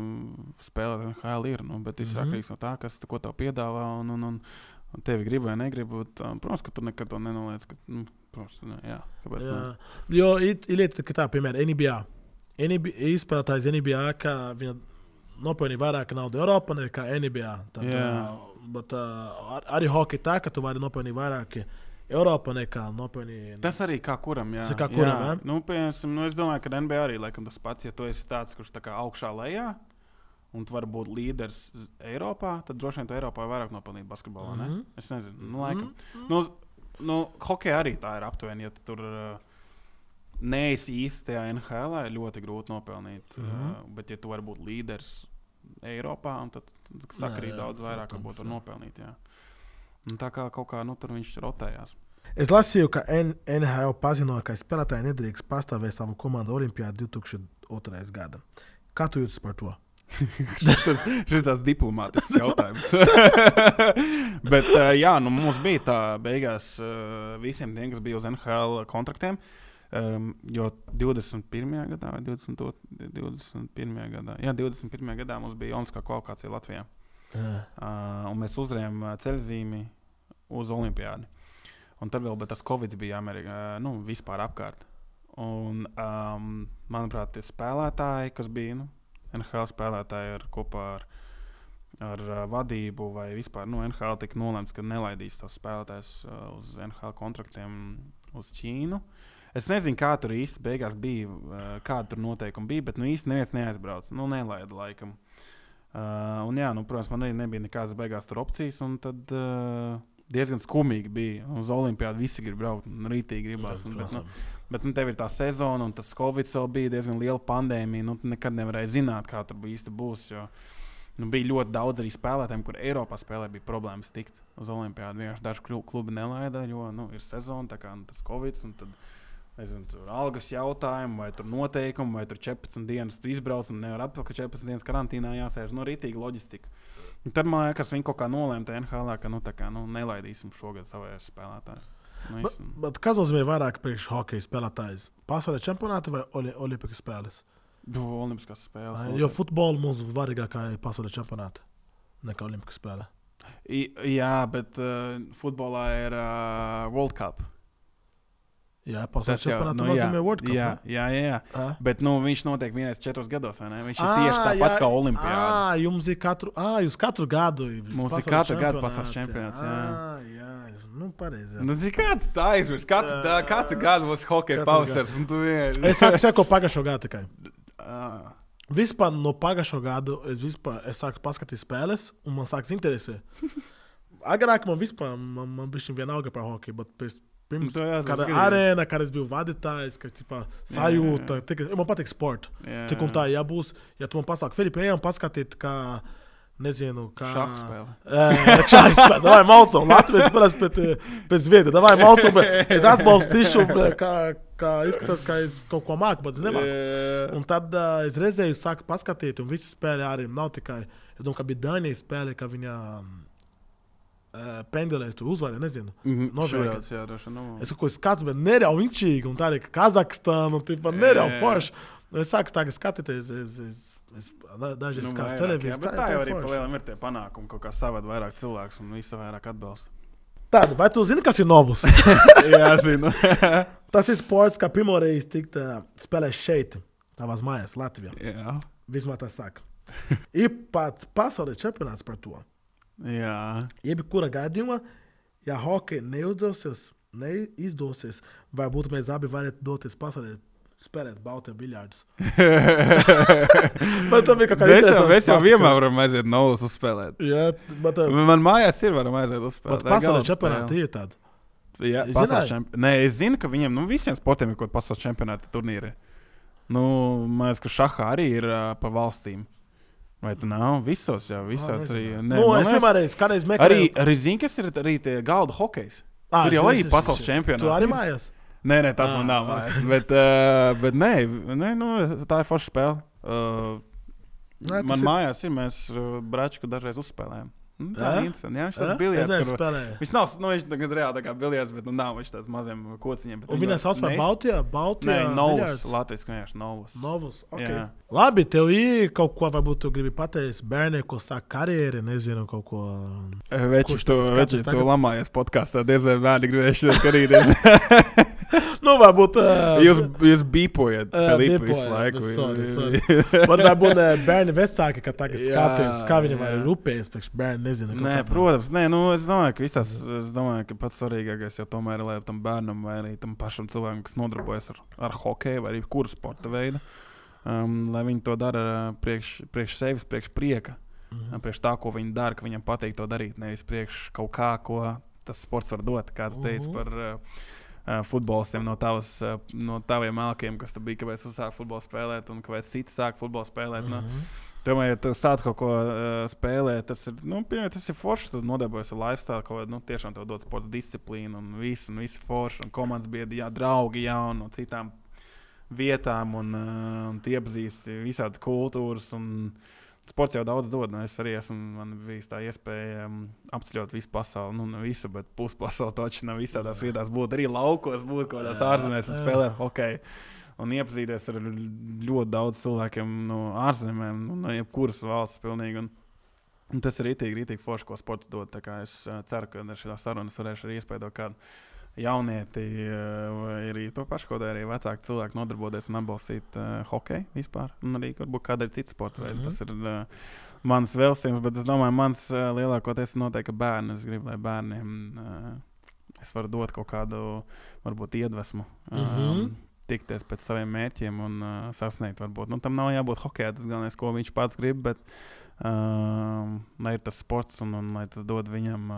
spēlēt NHL ir, bet tas ir atkarīgs no tā, ko tev piedāvā, Tevi grib vai negrib, bet, protams, ka tu nekad to nenoliec. Protams, jā, kāpēc ne? Jo ir lieta, ka tā, piemēram, NBA izspēlētājs NBA, ka viņa nopelnīja vairāk naudu Eiropā nekā NBA. Tad, bet arī hockey tā, ka tu vari nopelnīt vairāk Eiropā nekā nopelnīt. Tas arī kā kuram, jā. Tas kā kuram, jā. Nu, piemēram, es domāju, ka NBA arī laikam tas pats, ja tu esi tāds, kurš tā kā augšā lejā, un tu vari būt līderis Eiropā, tad droši vien tu Eiropā vairāk nopelnīt basketbolā, ne? Es nezinu, laikam. Hockey arī tā ir aptuveni, ja tu tur neesi īsti tajā NHL, ir ļoti grūti nopelnīt, bet ja tu vari būt līderis Eiropā, tad sakrīt daudz vairāk, varbūt var nopelnīt, jā. Un tā kā kaut kā, tur viņš rotējās. Es lasīju, ka NHL pazinoja, ka spēlētāji nedrīkst pastāvēt savu komandu Olimpiādu 2002. gada. Kā tu jūtas par to? Šis tās diplomātisks jautājums. Bet jā, mums bija tā beigās visiem tiem, kas bija uz NHL kontraktiem, jo 21. gadā vai 21. gadā, jā, 21. gadā mums bija olimpiskā kvalifikācija Latvijā. Un mēs uzvarējām ceļzīmi uz Olimpiādi. Un tad vēl, bet tas Covid bija Amerikā, vispār apkārt. Un, manuprāt, tie spēlētāji, kas bija, NHL spēlētāji kopā ar vadību vai vispār, NHL tika nolemts, ka nelaidīs tos spēlētājus uz NHL kontraktiem uz Ķīnu. Es nezinu, kā tur īsti beigās bija, kāda tur noteikumi bija, bet īsti neviens neaizbrauc. Nelaida laikam. Un jā, protams, man arī nebija nekādas beigās tur opcijas, un tad diezgan skumīgi bija. Uz Olimpiādu visi grib braukt, un rītīgi gribās. Bet tev ir tā sezona, un tas Covid vēl bija diezgan liela pandēmija. Tu nekad nevarēji zināt, kā tur īsti būs. Jo, bija ļoti daudz arī spēlētājiem, kur Eiropā spēlē bija problēmas tikt uz Olimpiādu. Vienkārši daži klubi nelaida, jo ir sezona, tā kā tas Covid, un tad, nezinu, tur algas jautājumi, vai tur noteikumi, vai tur 14 dienas tu izbrauc, un nevar atpakaļ 14 dienas karantīnā jāsēž. Rītīgi loģistika. Un tad man liekas, viņi kaut kā nolēma NHL, ka nelaidīsim šogad savējos spēlētājus. Bet kas nozīmē vairāk priekš hokeja spēlētājs? Pasaules čempionāti vai olimpikas spēles? Olimpiskās spēles. Jo futbolu mums svarīgākā ir pasaules čempionāti nekā olimpikas spēle. Jā, bet futbolā ir World Cup. Jā, pasaules čempionāti nozīmē World Cup. Jā. Bet viņš notiek vienreiz 4 gados, vai ne? Viņš ir tieši tāpat kā Olimpiāda. Jūs katru gadu mums ir katru gadu pasaules čempionāts. Jā. Pareizi. Kā tu tā aizmirsti? Katru gadu mums hokeja pavasars. Es sāku sekot pagājušo gadu tikai. Vispār no pagājušo gadu es sāku paskatīt spēles, un man sāks interesē. Agrāk man bija vienalga par hokeju, bet pirms kāda arēna, kad es biju vadītājs, kad sajūta, man patīk sporta. Tik un tā jābūs, ja tu man pasaki, Filipi, ejam paskatīt, kā nezinu, kā... Šahu spēle. Šahu spēle. Davai malcom. Latvijas spēlēs pēc Zviedri. Davai malcom. Es atbalstīšu, kā izskatās, ka es kaut ko māku, bet es nemāku. Un tad es reizēju sāku paskatīt, un visi spēle arī nav tikai... Es domāju, ka bija Dainija spēle, ka viņa pendelēs tu uzvarēja, nezinu. Šurāts, jā, droši. Es kaut ko skats, bet nereāli viņčīgi, un tā arī Kazahstānu, nereāli forši. Es sāku tagad skatīties, es dažreiz kāds televīzijas. Bet tā jau arī palielam ir tie panākumi, kaut kā savād vairāk cilvēks un visi vairāk atbalsta. Tāda, vai tu zini, kas ir Novus? Jā, zinu. Tas ir sports, kā pirmoreiz tikt spēlēt šeit, tavās mājās, Latvijā. Jā. Vismaz tā saka. Ir pats pasaules čempionāts par to. Jā. Jebkura gadījumā, ja hokeja neizdosies, varbūt mēs abi varētu doties pasaulē spēlēt baltē biļārdus. Mēs jau vienmēr varam aiziet Novus uzspēlēt. Jā, bet... Man mājās varam aiziet uzspēlēt. Bet pasaules čempionāti ir tādi. Jā, Nē, es zinu, ka viņiem, visiem sportiem ir kaut pasaules čempionāti turnīri. Man liekas, ka šahā arī ir pa valstīm. Vai tu nav? Visos jau, visās arī. Es vienmēr kādreiz meklēju. Arī zinu, kas ir arī tie galda hokejs. Tur jau arī pasaules čempionāti. Tu arī mājās? Nē, tas man nav mājās. Bet nē, tā ir forša spēle. Man mājās ir, mēs Bračku dažreiz uzspēlējam. Tā ir interesanti. Jā, viņš tāds biljards. Spēlēja. Viņš nav, viņš tagad reāli tā kā biljards, bet nav viņš tāds maziem kociņiem. Un viņai sauc par Baltijā? Nē, Novus. Latvijas vienkārši Novus. Novus, ok. Jā. Labi, tev ir kaut ko, varbūt tu gribi pateikt bērniem, ko sāk karjeri, nezinu, kaut ko. Veči, tu lamājies podkāstā, diez vai bērni gribējuši karīties. Nu, varbūt... Jūs bīpojat Filipu visu laiku. Sorry. Varbūt bērni vecāki, ka tagad skatījums, kā viņi var rūpējas, priekš bērni nezinu. Nē, protams, nē, nu, es domāju, ka pats svarīgākais jau tomēr ir, lai tam bērnam vai arī tam pašam cilvēkam, kas nodarbojas ar hokeju vai arī kuru sporta veidu, lai viņi to dara priekš sevis, priekš prieka, priekš tā, ko viņi dara, ka viņam patīk to darīt, nevis priekš kaut kā, ko tas sports var dot, kā tu teici par... futbolistiem no taviem malkiem, kas bija, kāpēc tu sāk futbolu spēlēt un kāpēc citi sāk futbolu spēlēt. Tomēr, ja tu sāc kaut ko spēlēt, tas ir forši, tu nodarbojies ar lifestyle, ko tiešām tev dod sports disciplīnu un visi forši, un komandas biedri, draugi jauni no citām vietām un tu iepazīsti visādi kultūras un sports jau daudz dod. Es arī man bijis tā iespēja apceļot visu pasauli. Nu, ne visu, bet puspasauli taču nav visādās vietās būt. Arī laukos būt kaut kādās ārzemēs un spēlēt hokeju. Un iepazīties ar ļoti daudz cilvēkiem no ārzemēm, no jebkuras valsts pilnīgi. Un tas ir rītīgi forši, ko sports dod. Tā kā es ceru, ka ar šitā sarunas varēšu arī iespējot kādu jaunieti, vai arī to pašu, ko arī vecāki cilvēki nodarboties un atbalstīt hokeju vispār. Un arī varbūt kāda ir cita sporta veida. Tas ir mans vēlstījums, bet es domāju, mans lielākoties noteikti bērni. Es gribu, lai bērniem es varu dot kaut kādu, varbūt iedvesmu, tikties pēc saviem mērķiem un sasniegt varbūt. Nu, tam nav jābūt hokejā, tas galvenais, ko viņš pats grib, bet lai ir tas sports un lai tas dod viņam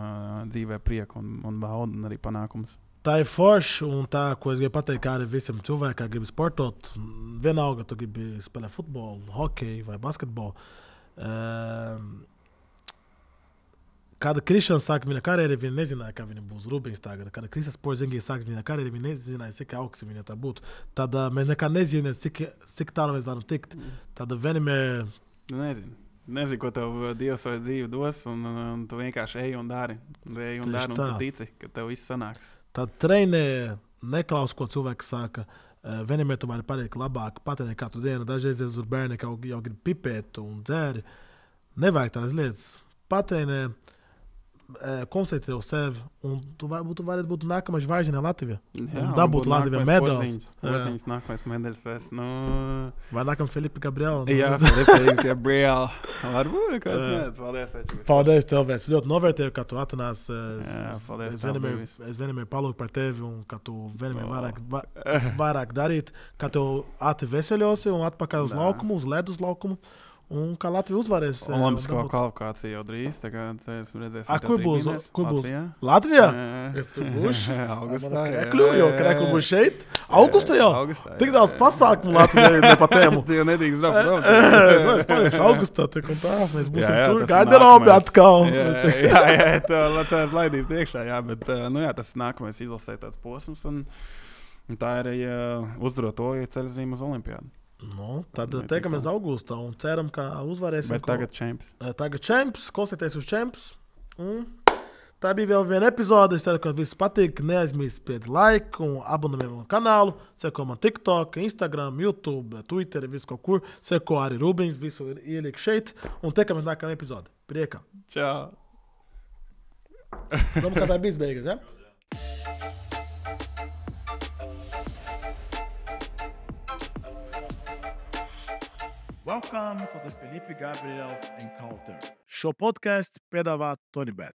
dzīvē prieku un baudu un arī panākumus. Tā ir forši, un tā, ko es gribu pateikt, kā arī visiem cilvēkiem, kā gribi sportot, vienalga, tu gribi spēlēt futbolu, hokeju vai basketbolu. Kāda Krišana sāka viņa karjeru, viņa nezināja, kā viņa būs Rubins tagad. Kāda Kristas Porzingis sāka viņa karjeru, viņa nezināja, cik augsts viņa tā būtu. Tad mēs nekā nezinām, cik tālu mēs varam tikt. Tad vienmēr... Nezinu, ko tev Dievs vai dzīve dos, un tu vienkārši ej un dari. Un tu tici, ka tev viss sanāks. Tad trenē neklaus, ko cilvēks saka. Vienmēr tu vari palikt labāk, patērēt katru dienu. Dažreiz uz bērni jau grib pipēt un dzēri. Nevajag tādas lietas. Patērē, koncentrē uz sevi, un tu varētu būt nākamais zvaigzne Latvijā. Un dabūt Latvijā medaļas. Porziņš nākamais medaļas vēs. Vai nākam Filipa Gabriela? Jā, Filipa Gabriela. Varbūt, kāds net. Paldies, Eču. Paldies tev, es ļoti novērtēju, ka tu atnāc. Es vienmēr palūku par tevi, un ka tu vienmēr vairāk darīt, ka tu atveseļosi un atpakaļ uz laukumu, uz ledus laukumu. Un kā Latvija uzvarēs. Olimpisko kvalifikāciju jau drīz. Tagad es redzēšu, kur būs? Latvijā? Es tur būšu. Augustā. Kreklu būs šeit. Augustā jau? Tik daudz pasākumu Latvijā ne pa tēmu. Tu jau nedrīkst drapt. Es paņemšu augustā, tik un tā. Mēs būsim tur. Garderobi atkal. Jā, tas laidīs iekšā, jā, bet tas nākamais izlasē tāds posms. Un tā ir uzdarot to, ja ceļzīme uz Olimpiādu. Nu, tad teikamies augustā un ceram, ka uzvarēsim. Bet tagad čemps. Tagad čemps, koncentrēties uz čemps. Tā bija vēl viena epizode. Es ceru, ka viss patīk. Neaizmirstiet like un abonējiet man kanālu. Seko man TikTok, Instagram, YouTube, Twitter, visu kaut kur. Seko arī Rubins, visu ieliek šeit. Un teikamies nākamā epizode. Priekā. Čau. Domāju, ka tā bija beigas, ja? Welcome to the Felipe Gabriel Encounter. Šo podcastu piedāvā TonyBet.